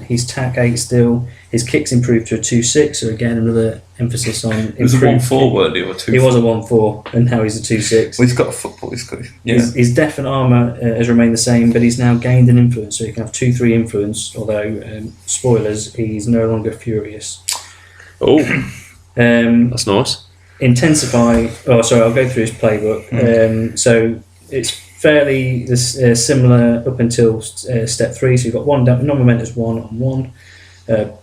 His tack 8 still. His kick's improved to a 2-6, so again another emphasis on improved. It was a 1-4, kick. weren't he? Or 2-4? He was a 1-4, and now he's a 2-6. Well, he's got a football. He's got. Yeah. His def and armour has remained the same, but he's now gained an influence, so he can have 2-3 influence, although, spoilers, he's no longer furious. Oh, that's nice. Intensify. Oh, sorry, I'll go through his playbook. So it's fairly similar up until step 3. So you've got one non-momentous 1 on 1,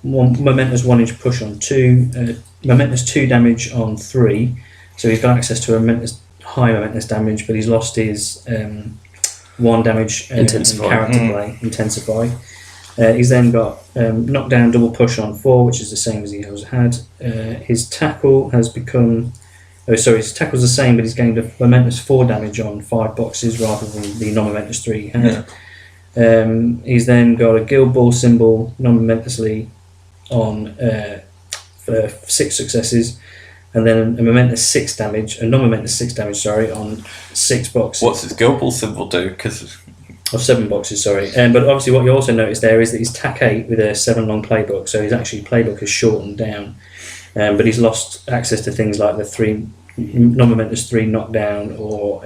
one momentous 1-inch push on 2, momentous 2 damage on 3. So he's got access to a high momentous damage, but he's lost his 1 damage Intensify. character play, Intensify. He's then got knockdown double push on 4, which is the same as he has had. His tackle has become. Oh, sorry, his tackle's the same, but he's gained a momentous 4 damage on 5 boxes rather than the non-momentous 3 he had. He's then got a Guild Ball symbol non-momentously on for 6 successes, and then a momentous 6 damage, a non-momentous 6 damage, sorry, on 6 boxes. What's his Guild Ball symbol do? Because Of 7 boxes, sorry. But obviously what you also notice there is that he's tack 8 with a 7 long playbook, so his actually playbook is shortened down. But he's lost access to things like the 3 non-momentous 3 knockdown or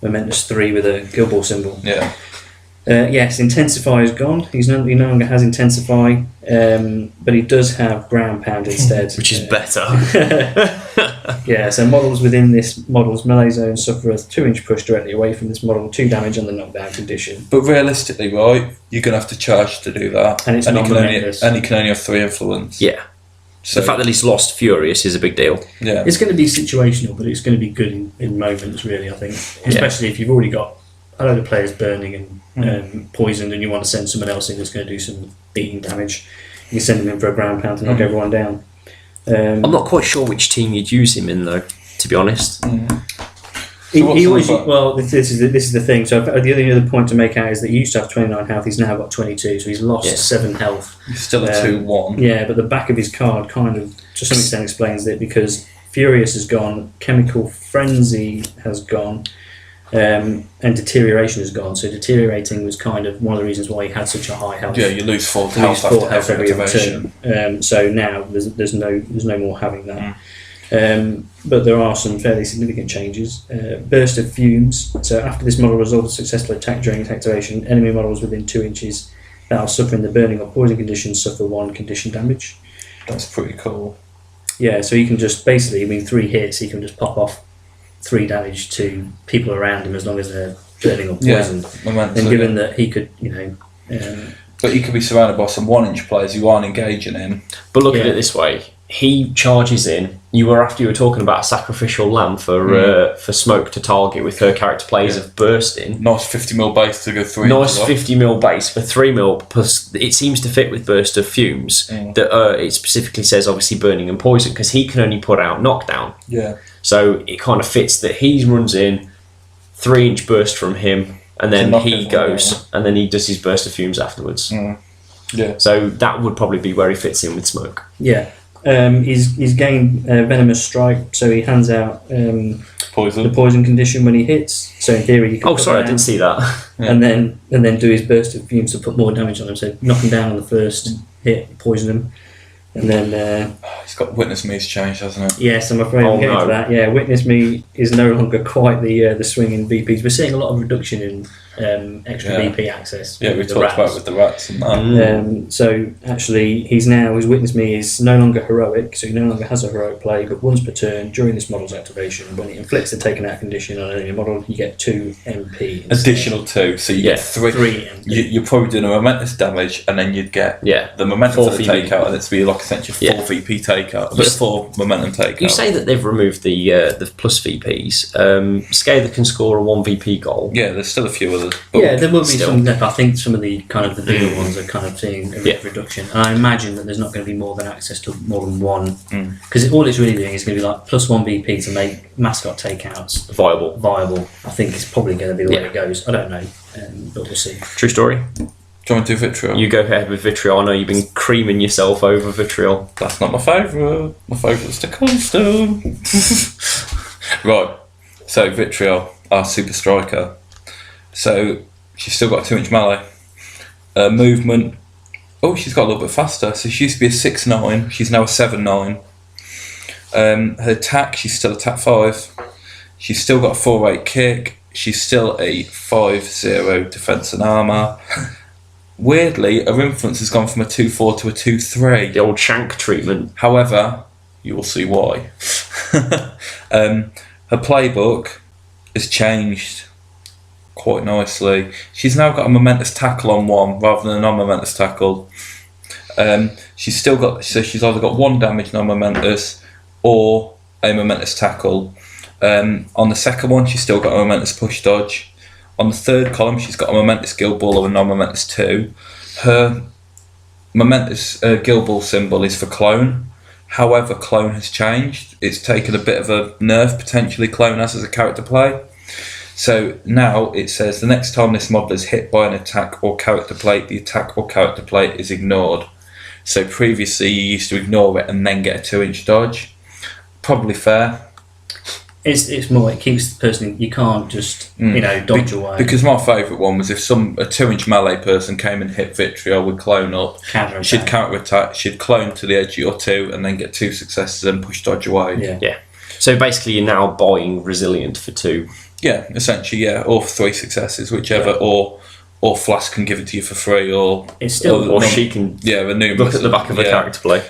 momentous 3 with a Guild Ball symbol. yeah, Yes, Intensify is gone. He no longer has Intensify, but he does have Ground Pound instead. Which is better. Yeah, so models within this model's melee zone suffer a 2-inch push directly away from this model, 2 damage on the knockdown condition. but realistically, right, you're gonna have to charge to do that, And it's he can only, non-momentous. and he can only have 3 influence. Yeah. So The fact that he's lost Furious is a big deal. yeah, It's going to be situational, but it's going to be good in moments, really, I think. Especially if you've already got a load of players burning and poisoned and you want to send someone else in who's going to do some beating damage. You can send them in for a ground pound to knock everyone down. I'm not quite sure which team you'd use him in, though, to be honest. He what's always, the number? well, this is the thing. So the only other point to make out is that he used to have 29 health. He's now got 22, so he's lost Yeah. 7 health. he's still a 2-1. Yeah, but the back of his card kind of, to some extent, explains it because Furious has gone, Chemical Frenzy has gone, and Deterioration has gone. So Deteriorating was kind of one of the reasons why he had such a high health. Yeah, you lose 4 You lose health 4 after health every every activation. turn. So now there's no more having that. But there are some fairly significant changes. Burst of Fumes. So after this model resolves a successful attack during its activation, enemy models within 2 inches that are suffering the burning or poison conditions suffer 1 condition damage. That's pretty cool. Yeah, so you can just basically, 3 hits, he can just pop off 3 damage to people around him as long as they're burning or poisoned. Momentum, And given yeah. that he could, But he could be surrounded by some 1-inch players who aren't engaging him. But look at Yeah. it this way. He charges in. You were talking about a sacrificial lamb for Smoke to target with her character plays of bursting. Nice 50mm base to go 3 Nice inches off. 50mm base for 3mm, plus it seems to fit with Burst of Fumes. That it specifically says obviously burning and poison because he can only put out knockdown. Yeah. So it kind of fits that he runs in, 3-inch burst from him, and then knock he everyone goes, down. and then he does his Burst of Fumes afterwards. Yeah. So that would probably be where he fits in with Smoke. yeah. He's gained Venomous Strike, so he hands out the Poison. poison condition when he hits. So in theory, you can Oh, put sorry, I down didn't see that. and then do his Burst of Fumes to put more damage on him. So knock him down on the first hit, poison him, and then He's got Witness Me's changed, hasn't it? yes, I'm afraid Oh, I'm getting no. to that. Yeah, Witness Me is no longer quite the swing in VPs. We're seeing a lot of reduction in extra Yeah. VP access. Yeah, we with the talked about rats. it with the rats and that. So actually, his Witness Me is no longer heroic, so he no longer has a heroic play. But once per turn during this model's activation, when it inflicts a taken out condition on any model, you get 2 MP. instead. Additional 2, so you Yeah, get 3. 3 MP. You're probably doing a momentous damage, and then you'd get Yeah. the momentum 4 of the VP. takeout, and it's be like essentially 4 Yeah. VP takeout. takeout, a bit of 4 momentum takeout. You say that they've removed the plus VPs. Skaither can score a 1 VP goal. Yeah, there's still a few others. But Yeah, there will be still. some. I think some of the kind of the bigger ones are kind of seeing a bit of reduction, and I imagine that there's not going to be more than access to more than one, because all it's really doing is going to be like plus 1 VP to make mascot takeouts Viable. I think it's probably going to be the way it goes. I don't know, but we'll see. True story. do you want to do Vitriol? You go ahead with Vitriol. I know you've been creaming yourself over Vitriol. That's not my favourite. My favourite's the Cornerstone. Right. So Vitriol, our super striker. So she's still got a 2-inch melee. Movement. Oh, she's got a little bit faster. So she used to be a 6'9". She's now a 7'9". Her attack, she's still attack 5. She's still got a 4'8" kick. She's still a 5'0" defence and armour. Weirdly, her influence has gone from a 2-4 to a 2-3. The old shank treatment. However, you will see why. Her playbook has changed quite nicely. She's now got a momentous tackle on 1 rather than a non-momentous tackle. She's still got, so she's either got 1 damage non-momentous or a momentous tackle. On the second one, she's still got a momentous push dodge. On the third column, she's got a momentous guild ball or a non-momentous 2. Her momentous guild ball symbol is for clone. However, clone has changed. It's taken a bit of a nerf, potentially, clone has as a character play. So now it says the next time this model is hit by an attack or character plate, the attack or character plate is ignored. So previously you used to ignore it and then get a 2-inch dodge. Probably fair. It's more, it keeps the person, you can't just, dodge away. Because my favourite one was if a 2-inch melee person came and hit Vitriol with clone up, she'd counter-attack, she'd clone to the edge of your 2 and then get 2 successes and push dodge away. Yeah. So basically you're now buying Resilient for 2. Yeah, essentially, yeah. Or 3 successes, whichever, or Flask can give it to you for free, or it's still, or she can look at the back of her character play.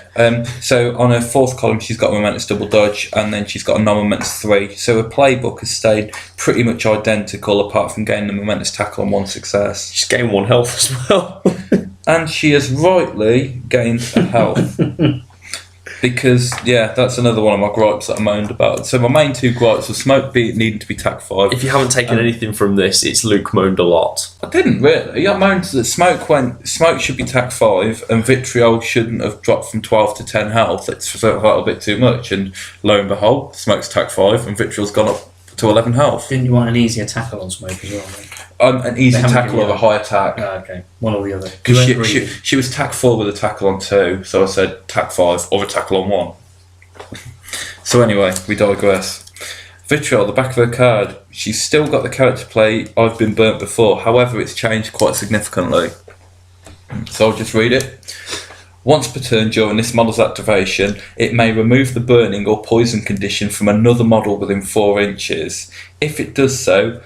So on her 4th column, she's got a momentous double dodge, and then she's got a non-momentous 3. So her playbook has stayed pretty much identical, apart from gaining a momentous tackle on 1 success. She's gained 1 health as well. And she has rightly gained a health. Because, that's another one of my gripes that I moaned about. So my main 2 gripes were Smoke needing to be tack 5. If you haven't taken anything from this, it's Luke moaned a lot. I didn't really. I moaned that Smoke should be tack 5 and Vitriol shouldn't have dropped from 12 to 10 health. It's a little bit too much. And lo and behold, Smoke's tack 5 and Vitriol's gone up to 11 health. Didn't you want an easier tackle on Smoke as well? Then? An easy tackle or a high attack. Oh, okay, one or the other. Because she was tack 4 with a tackle on 2, so I said tack 5 or a tackle on 1. So anyway, we digress. Vitriol, the back of her card, she's still got the character play I've been burnt before, however it's changed quite significantly. So I'll just read it. Once per turn during this model's activation, it may remove the burning or poison condition from another model within 4 inches. If it does so,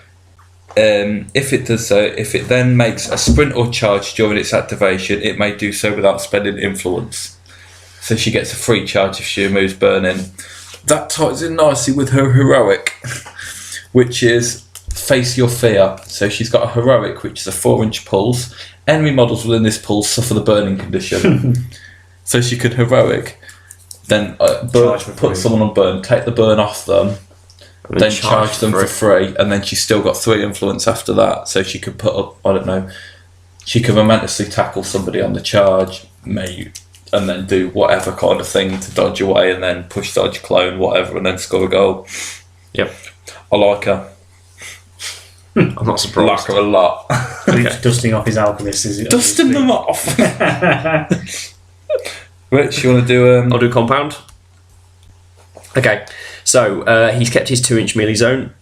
if it then makes a sprint or charge during its activation, it may do so without spending influence. So she gets a free charge if she removes burning. That ties in nicely with her heroic, which is face your fear. So she's got a heroic, which is a 4-inch pulse. Enemy models within this pulse suffer the burning condition. So she could heroic, then put someone on burn, take the burn off them, then charge them for free, and then she's still got 3 influence after that. So she could put up, I don't know, she could momentously tackle somebody on the charge, and then do whatever kind of thing to dodge away, and then push, dodge, clone, whatever, and then score a goal. Yep. I like her. I'm not surprised. Like her a lot. Luke's dusting off his Alchemist. Is it? Dusting them off. Rich, you want to do... I'll do compound. Okay, so he's kept his 2-inch melee zone.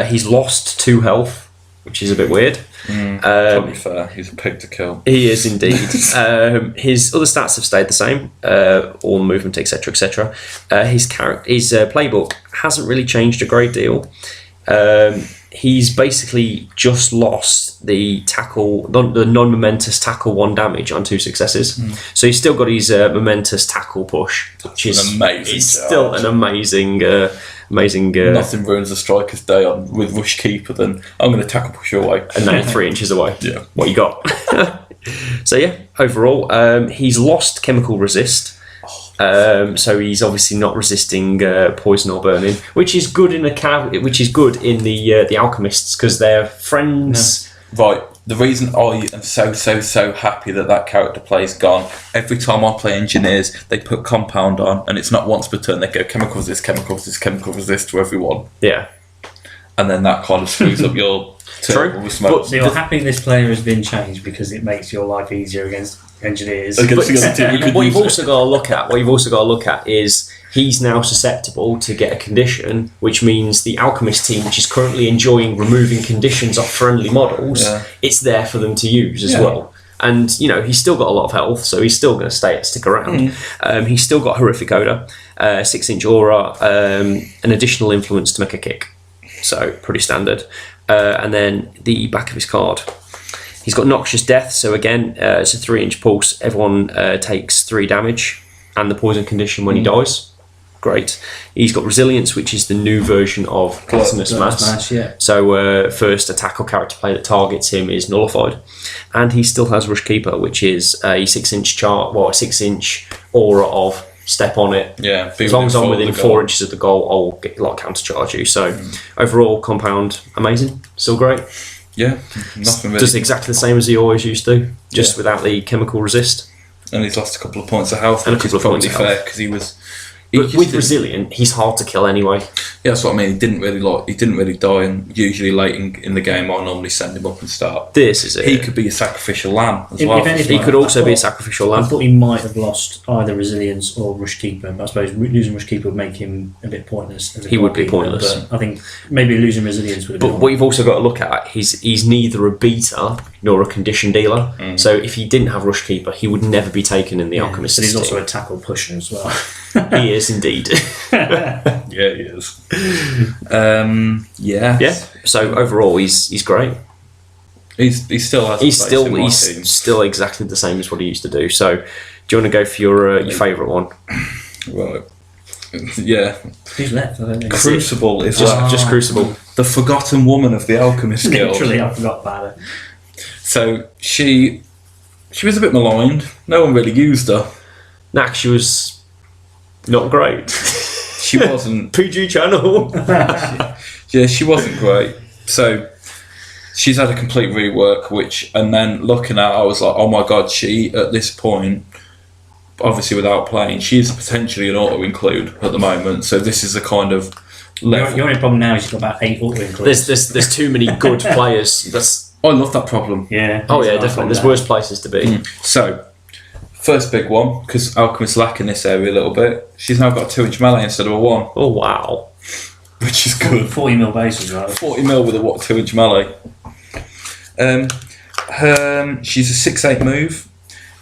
He's lost 2 health, which is a bit weird. Probably fair. He's a pig to kill. He is indeed. His other stats have stayed the same, all movement, etc., etc. His playbook hasn't really changed a great deal. He's basically just lost the tackle, the non-momentous tackle 1 damage on 2 successes. So he's still got his momentous tackle push, which is amazing. Still an amazing. Nothing ruins a striker's day with rush keeper than I'm going to tackle push you away, and now 3 inches away. Yeah, what you got? So yeah, overall, he's lost chemical resist. So he's obviously not resisting poison or burning, which is good in the alchemists because they're friends. Right. The reason I am so happy that character play's gone. Every time I play engineers, they put compound on, and it's not once per turn. They go chemical resist, chemical resist, chemical resist to everyone. Yeah. And then that kind of screws up your turn. But so you're happy this player has been changed because it makes your life easier against engineers. What you've also got to look at is he's now susceptible to get a condition, which means the alchemist team, which is currently enjoying removing conditions off friendly models, it's there for them to use as well. And he's still got a lot of health, so he's still going to stick around. He's still got horrific odor, 6-inch aura, an additional influence to make a kick. So pretty standard. And then the back of his card, he's got noxious death. So again, it's a 3-inch pulse. Everyone takes 3 damage, and the poison condition when he dies. Great. He's got resilience, which is the new version of Gluttonous Mass. So first attack or character play that targets him is nullified, and he still has Rush Keeper, which is a 6-inch a 6-inch aura of step on it. Yeah. As long as I'm within 4 inches of the goal, I'll get countercharge you. So overall, compound amazing, still great. Yeah, nothing really. Does exactly the same as he always used to, just without the chemical resist. And he's lost a couple of points of health, which is probably fair because he was. But with Resilient, he's hard to kill anyway. Yeah, that's what I mean. He didn't really die, and usually late in the game, I normally send him up and start. This is it. He could be a sacrificial lamb as well. He could also be a sacrificial lamb. I thought he might have lost either Resilience or Rush Keeper, but I suppose losing Rush Keeper would make him a bit pointless. He would be pointless. But I think maybe losing Resilience would have been. But what you've also got to look at, he's neither a beater nor a condition dealer. So if he didn't have Rush Keeper, he would never be taken in the Alchemist But he's team. also a tackle pusher as well. He is indeed. Yeah, he is. Yeah. So overall, he's great. He still has. He's still exactly the same as what he used to do. So, do you want to go for your favourite one? Right. Yeah. Who's left? I don't know. Crucible is just Crucible. The forgotten woman of the Alchemist Guild. Literally, I forgot about it. So she was a bit maligned. No one really used her. Nah, she was not great. She wasn't. PG channel. Yeah, she wasn't great. So she's had a complete rework, and then looking at it, I was like, oh my god, she, at this point, obviously without playing, she is potentially an auto-include at the moment. So this is a kind of level. Your only problem now is you've got about 8 auto-includes. There's too many good players. I love that problem. Yeah. Oh yeah, definitely. There's worse places to be. So, first big one, because Alchemist's lack in this area a little bit. She's now got a 2-inch melee instead of a 1. Oh wow. Which is good. 40 mil base as well. 40 mil with a 2-inch melee. She's a 6-8 move.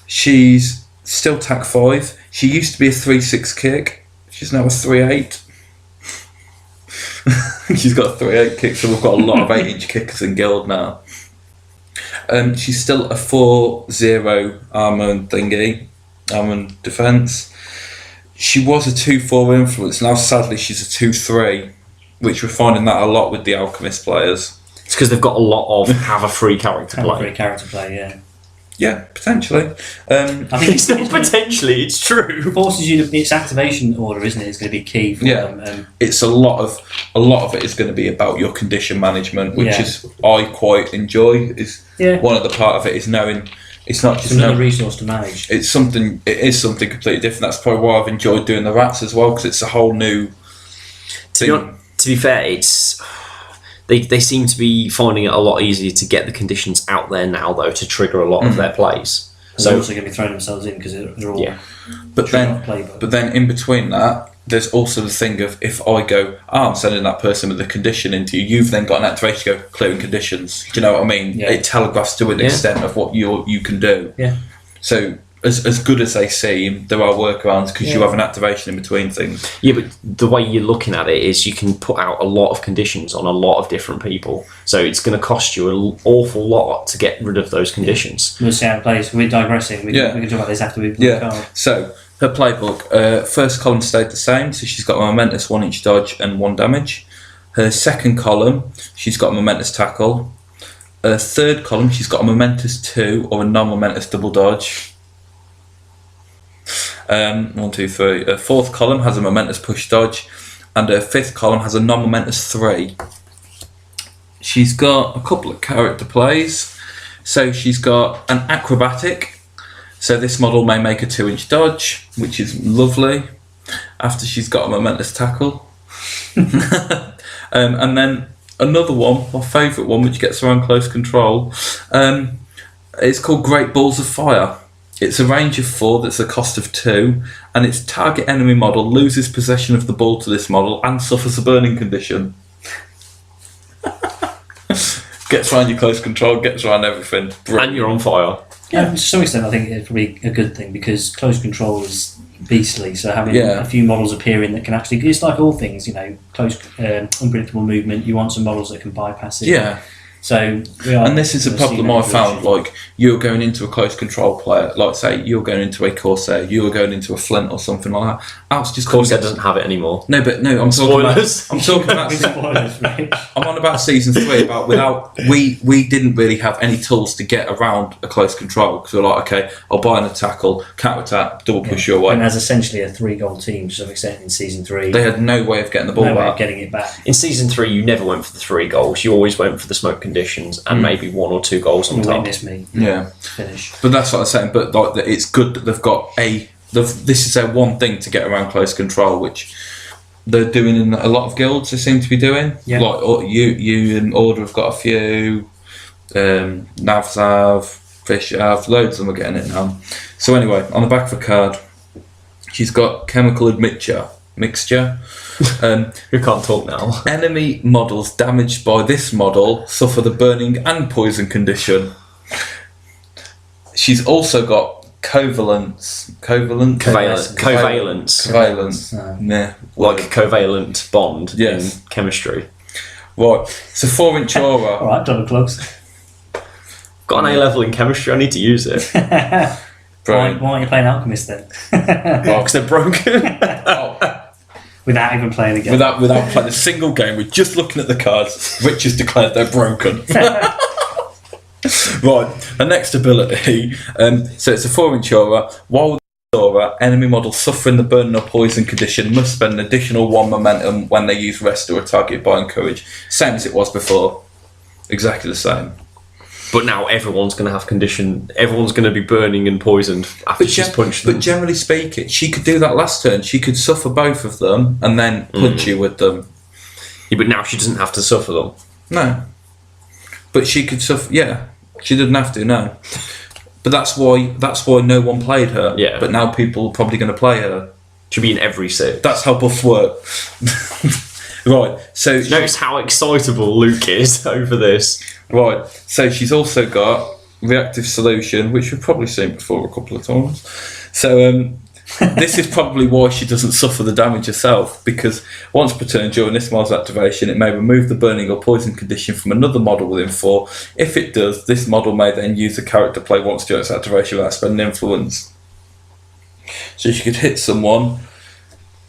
She's still tack 5. She used to be a 3-6 kick. She's now a 3-8. She's got a 3-8 kick, so we've got a lot of 8-inch kickers in Guild now. She's still a 4-0 armour and defence. She was a 2-4 influence. Now sadly she's a 2-3, which we're finding that a lot with the Alchemist players. It's because they've got a lot of have a free character play. Yeah. Yeah, potentially. I think It's not potentially, it's true. It forces you to, its activation order, isn't it? It's going to be key for them. It's a lot of it is going to be about your condition management, which is I quite enjoy. One of the part of it is knowing it's not just another resource to manage. It is something completely different. That's probably why I've enjoyed doing the rats as well, because it's a whole new thing. To be fair, it's they seem to be finding it a lot easier to get the conditions out there now, though, to trigger a lot of their plays. So they're also going to be throwing themselves in because they're all. Yeah. But then in between that, there's also the thing of if I go, I'm sending that person with a condition into you, you've then got an activation to go clearing conditions. Do you know what I mean? Yeah. It telegraphs to an extent of what you can do. Yeah. So as good as they seem, there are workarounds because you have an activation in between things. Yeah, but the way you're looking at it is you can put out a lot of conditions on a lot of different people. So it's going to cost you an awful lot to get rid of those conditions. We'll see how it plays. We're digressing. We can talk about this after we've the card. So her playbook, first column stayed the same. So she's got a momentous 1-inch dodge and 1 damage. Her second column, she's got a momentous tackle. Her third column, she's got a momentous 2 or a non-momentous double dodge. 1, 2, 3. Her fourth column has a momentous push dodge, and her fifth column has a non-momentous 3. She's got a couple of character plays. So she's got an acrobatic. So this model may make a 2-inch dodge, which is lovely. After she's got a momentous tackle. And then another one, my favourite one, which gets around close control. It's called Great Balls of Fire. It's a range of 4 that's a cost of 2, and its target enemy model loses possession of the ball to this model and suffers a burning condition. Gets around your close control, gets around everything. And you're on fire. Yeah, to some extent, I think it's probably a good thing because close control is beastly. So having a few models appearing that can actually, it's like all things, close, unpredictable movement. You want some models that can bypass it. Yeah. So, and this is a problem I found. Like, you're going into a close control player, like say you're going into a Corsair, you're going into a Flint or something like that. Al's just Corsair doesn't have it anymore. No, I'm Spoilers. talking about. Spoilers, Rich. I'm on about season 3. We didn't really have any tools to get around a close control because we're like, okay, I'll buy an tackle, counter attack, double push your way. And as essentially a 3-goal team to some extent in season 3. They had no way of getting the ball no way back. of getting it back. In season 3, you never went for the 3 goals. You always went for the smoke conditions and maybe 1 or 2 goals on top. Witness me. Yeah. Finish. But that's what I'm saying. But like, it's good that they've got this is their one thing to get around close control, which they're doing in a lot of guilds. They seem to be doing. Yeah. Like you and Order have got a few. Navs have, Fish have, loads of them are getting it now. So anyway, on the back of the card, she's got chemical mixture. Who can't talk now? Enemy models damaged by this model suffer the burning and poison condition. She's also got covalence. Covalence. Yeah. Like a covalent bond Yes. in chemistry. Right. It's a 4-inch aura. Alright, double clubs. Got an A level in chemistry, I need to use it. Why aren't you playing Alchemist then? Because they're broken. Without even playing again. Without playing a single game, we're just looking at the cards. Rich has declared they're broken. Right, the next ability. So it's a 4-inch aura. While the aura, enemy models suffering the burn or poison condition must spend an additional 1 momentum when they use rest or a target by encourage. Same as it was before. Exactly the same. But now everyone's going to have condition. Everyone's going to be burning and poisoned after she's punched them. But generally speaking, she could do that last turn. She could suffer both of them and then punch you with them. Yeah, but now she doesn't have to suffer them. No. But she could suffer. Yeah, she didn't have to. No. But that's why no one played her. Yeah. But now people are probably going to play her. She'll be in every set. That's how buffs work. Right. So notice how excitable Luke is over this. Right. So she's also got reactive solution, which we've probably seen before a couple of times. So this is probably why she doesn't suffer the damage herself, because once per turn during this model's activation, it may remove the burning or poison condition from another model within 4. If it does, this model may then use a character play once during its activation without spending influence. So she could hit someone,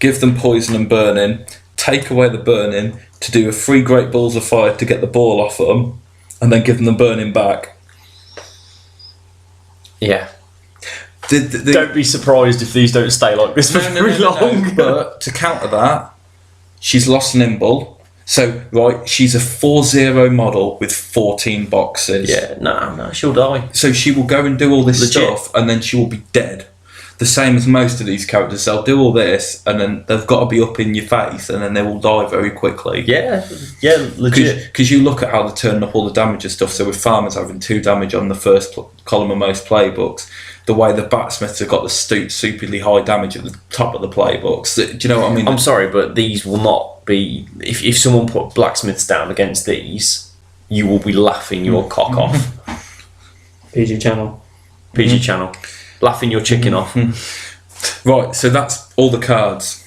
give them poison and burning, take away the burning to do a 3 Great Balls of Fire to get the ball off them, and then give them the burning back. Yeah. Don't be surprised if these don't stay like this for very long. But to counter that, she's lost nimble. So, right, she's a 4-0 model with 14 boxes. Yeah, no, she'll die. So she will go and do all this Legit. stuff, and then she will be dead. The same as most of these characters. They'll do all this, and then they've got to be up in your face, and then they will die very quickly. Yeah, legit. Because you look at how they turn up all the damage and stuff. So with farmers having 2 damage on the first column of most playbooks, the way the batsmiths have got the stupidly high damage at the top of the playbooks. Do you know what I mean? I'm sorry, but these will not be... If someone put blacksmiths down against these, you will be laughing your cock off. PG channel. PG channel. Laughing your chicken off. Right, so that's all the cards.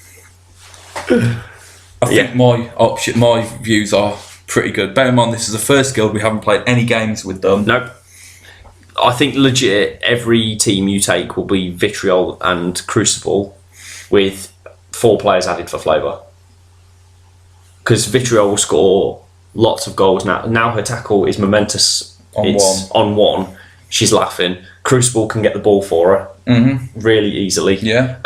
I think my views are pretty good. Bear in mind, this is the first guild, we haven't played any games with them. Nope. I think legit every team you take will be Vitriol and Crucible with 4 players added for flavour. Because Vitriol will score lots of goals now. Now her tackle is momentous. On On 1. She's laughing. Crucible can get the ball for her really easily. Yeah.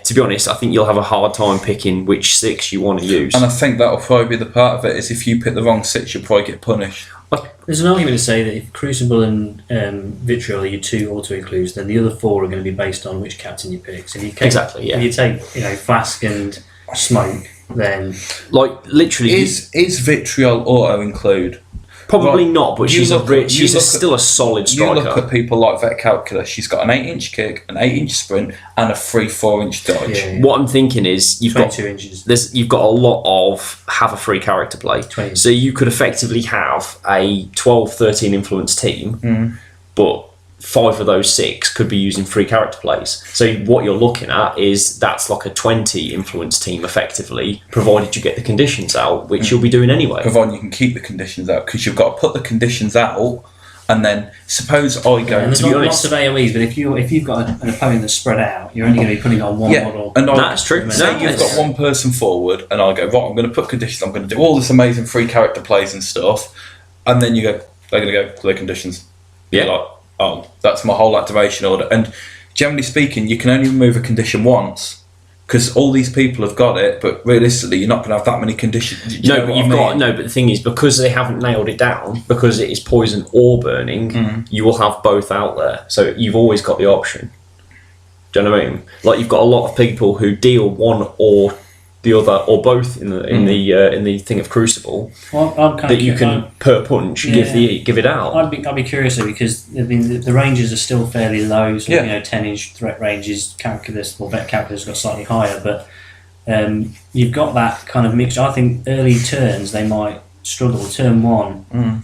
To be honest, I think you'll have a hard time picking which 6 you want to use. And I think that'll probably be the part of it, is if you pick the wrong 6, you'll probably get punished. There's an argument to say that if Crucible and Vitriol are your 2 auto-includes, then the other 4 are going to be based on which captain you pick. So if you take, Exactly, yeah. If you take, Flask and Smoke, then... Like, literally... Is Vitriol auto-include? Probably not, but she's still a solid striker. You look at people like Vet Calculus, she's got an 8-inch kick, an 8-inch sprint, and a 4-inch dodge. Yeah. What I'm thinking is you've got 22 inches. You've got a lot of have a free character play. 20. So you could effectively have a 12, 13 influence team, but 5 of those 6 could be using free character plays. So what you're looking at is that's like a 20 influence team effectively, provided you get the conditions out, which you'll be doing anyway. Provided you can keep the conditions out, because you've got to put the conditions out, and then suppose I go. And there's to be lots of AoEs, but if you've got an opponent that's spread out, you're only going to be putting on one model. And that's true. Say you've got one person forward, and I go, right, I'm going to put conditions. I'm going to do all this amazing free character plays and stuff, and then you go, they're going to go to their conditions. Yeah. You're like, oh, that's my whole activation order. And generally speaking, you can only remove a condition once, because all these people have got it, but realistically, you're not going to have that many conditions. But the thing is, because they haven't nailed it down, because it is poison or burning, you will have both out there. So you've always got the option. Do you know what I mean? Like, you've got a lot of people who deal one or the other, or both in the thing of Crucible, that you can per punch give it out. I'd be curious though, because I mean the ranges are still fairly low. So 10-inch threat ranges, Calculus or Vet Calculus got slightly higher, but you've got that kind of mixture. I think early turns they might struggle. Turn 1,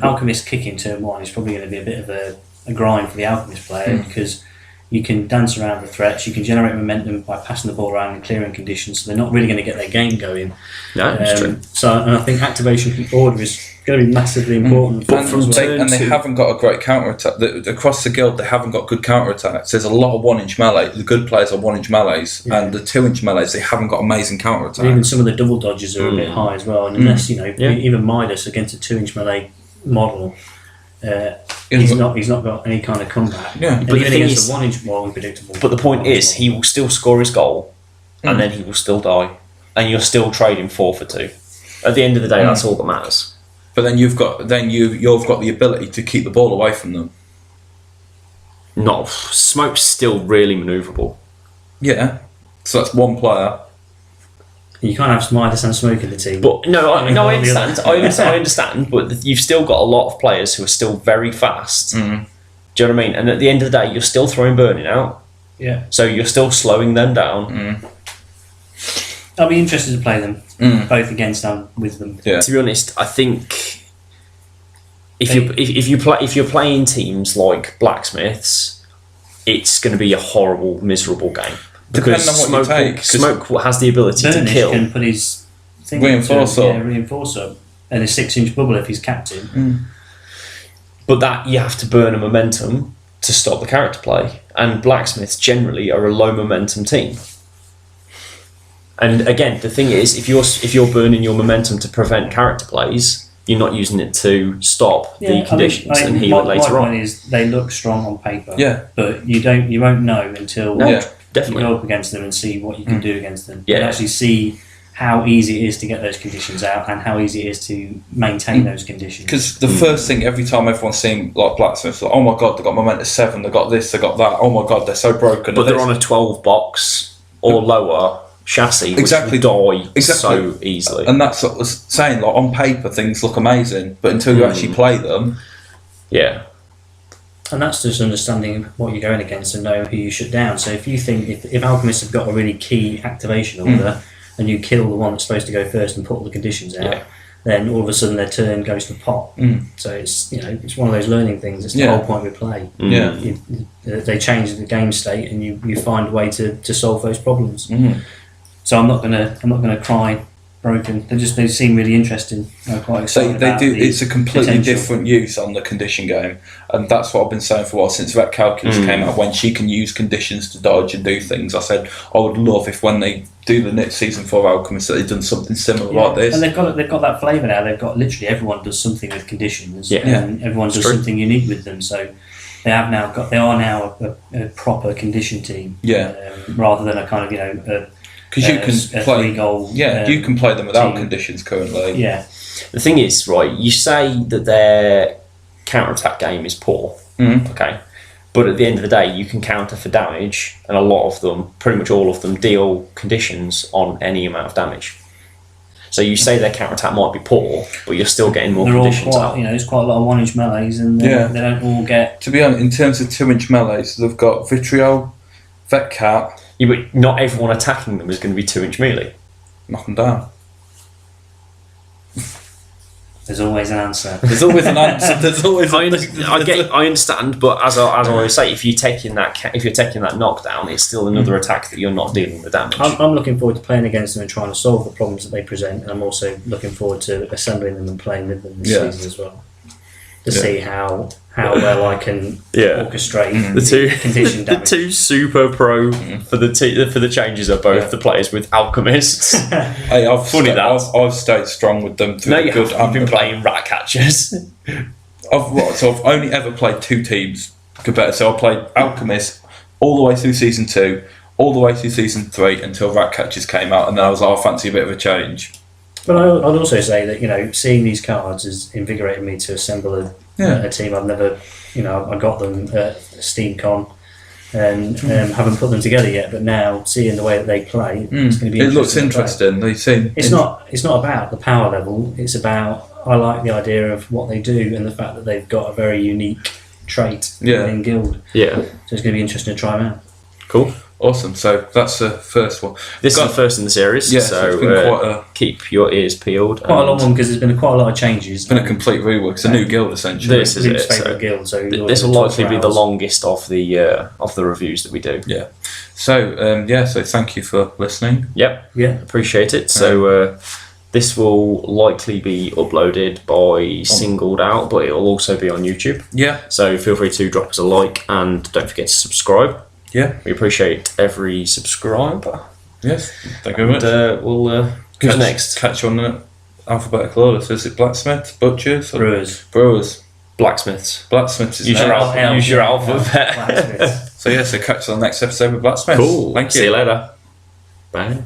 Alchemist kicking turn 1 is probably going to be a bit of a grind for the Alchemist player, because you can dance around the threats, you can generate momentum by passing the ball around and clearing conditions, so they're not really going to get their game going. No, that's true. And I think activation order is going to be massively important. But they haven't got a great counter attack. Across the guild, they haven't got good counter attacks. There's a lot of 1-inch melee. The good players are 1-inch melees, and the 2-inch melees, they haven't got amazing counter attacks. Even some of the double dodges are a bit high as well. And unless even Midas against a 2-inch melee model. He's not got any kind of comeback. Yeah, and but even the thing against is, a 1-inch more unpredictable. But the point is, he will still score his goal, and then he will still die, and you're still trading 4 for 2. At the end of the day, that's all that matters. But then you've got the ability to keep the ball away from them. No, Smoke's still really manoeuvrable. Yeah, so that's one player. You can't have Midas and Smoke in the team. But I understand. I understand. But you've still got a lot of players who are still very fast. Do you know what I mean? And at the end of the day, you're still throwing burning out. Yeah. So you're still slowing them down. I'll be interested to play them both against and with them. Yeah. To be honest, I think if you're playing teams like Blacksmiths, it's going to be a horrible, miserable game. Because Smoke has the ability Burnish to kill. Can put his reinforce up, and a 6-inch bubble if he's captain. But that you have to burn a momentum to stop the character play, and Blacksmiths generally are a low momentum team. And again, the thing is, if you're burning your momentum to prevent character plays, you're not using it to stop the conditions and heal it later on. My point is, they look strong on paper, but you won't know until definitely you go up against them and see what you can do against them. Yeah. And actually see how easy it is to get those conditions out and how easy it is to maintain those conditions. Because the first thing, every time everyone's seen like Blacksmiths, like, oh my god, they got momentum 7, they got this, they got that. Oh my god, they're so broken. But they're on a 12 box or lower chassis, which will die so easily. And that's what I was saying. Like on paper, things look amazing, but until you actually play them, And that's just understanding what you're going against and know who you shut down. So if you think if Alchemists have got a really key activation order and you kill the one that's supposed to go first and put all the conditions out, then all of a sudden their turn goes to pot. So it's it's one of those learning things. It's the whole point with play. They change the game state and you find a way to solve those problems. So I'm not gonna cry broken. They seem really interesting. I'm quite excited. They about do. the It's a completely potential. different use on the condition game, and that's what I've been saying for a while since Vet Calculus came out. When she can use conditions to dodge and do things, I said I would love if when they do the next season 4 Alchemist that they've done something similar like this. And they've got that flavour now. They've got literally everyone does something with conditions, and everyone does something unique with them. So they are now a proper condition team, rather than a kind of because you can play 3-goal. You can play them without team. conditions currently. Yeah. The thing is, right, you say that their counter-attack game is poor, okay? But at the end of the day, you can counter for damage, and a lot of them, pretty much all of them, deal conditions on any amount of damage. So you say their counter-attack might be poor, but you're still getting more conditions out. There's quite a lot of 1-inch melees, and they don't all get... To be honest, in terms of 2-inch melees, they've got Vitriol, Vet Cat... Yeah, but not everyone attacking them is going to be 2-inch melee. Knock them down. There's always an answer. There's always an answer. There's always. I understand, but as I always say, if you're taking that knockdown, it's still another attack that you're not dealing with damage. I'm looking forward to playing against them and trying to solve the problems that they present, and I'm also looking forward to assembling them and playing with them this season as well, to see how well I can orchestrate the condition damage. The two super pro for the changes are both the players with alchemists. Hey, I've stayed strong with them. I've been playing rat catchers. I've only ever played 2 teams compared. So I played Alchemist all the way through season 2, all the way through season 3 until Rat Catchers came out, and then I was like, I fancy a bit of a change. But I'd also say that seeing these cards has invigorated me to assemble a team. I've never, I got them at SteamCon and haven't put them together yet. But now seeing the way that they play, it's going to be. It looks interesting. They seem. It's not about the power level. It's about I like the idea of what they do and the fact that they've got a very unique trait in Guild. Yeah. So it's going to be interesting to try them out. Cool. Awesome. So that's the first one. This is the first in the series. Yeah, so it's been quite keep your ears peeled. Quite a long one because there's been quite a lot of changes. It's been a complete rework. It's a new guild essentially. This is Luke's it. favourite guild. So this will likely be the longest of the reviews that we do. Yeah. So so thank you for listening. Yep. Yeah. Appreciate it. So this will likely be uploaded by Singled Out, but it will also be on YouTube. Yeah. So feel free to drop us a like and don't forget to subscribe. Yeah. We appreciate every subscriber. Yes. Thank you very much. We'll catch you on the alphabetical order. So is it blacksmiths, butchers, brewers, blacksmiths? Blacksmiths is Use your alphabet. Blacksmiths. So catch you on the next episode with blacksmiths. Cool. Thank you. See you later. Bye.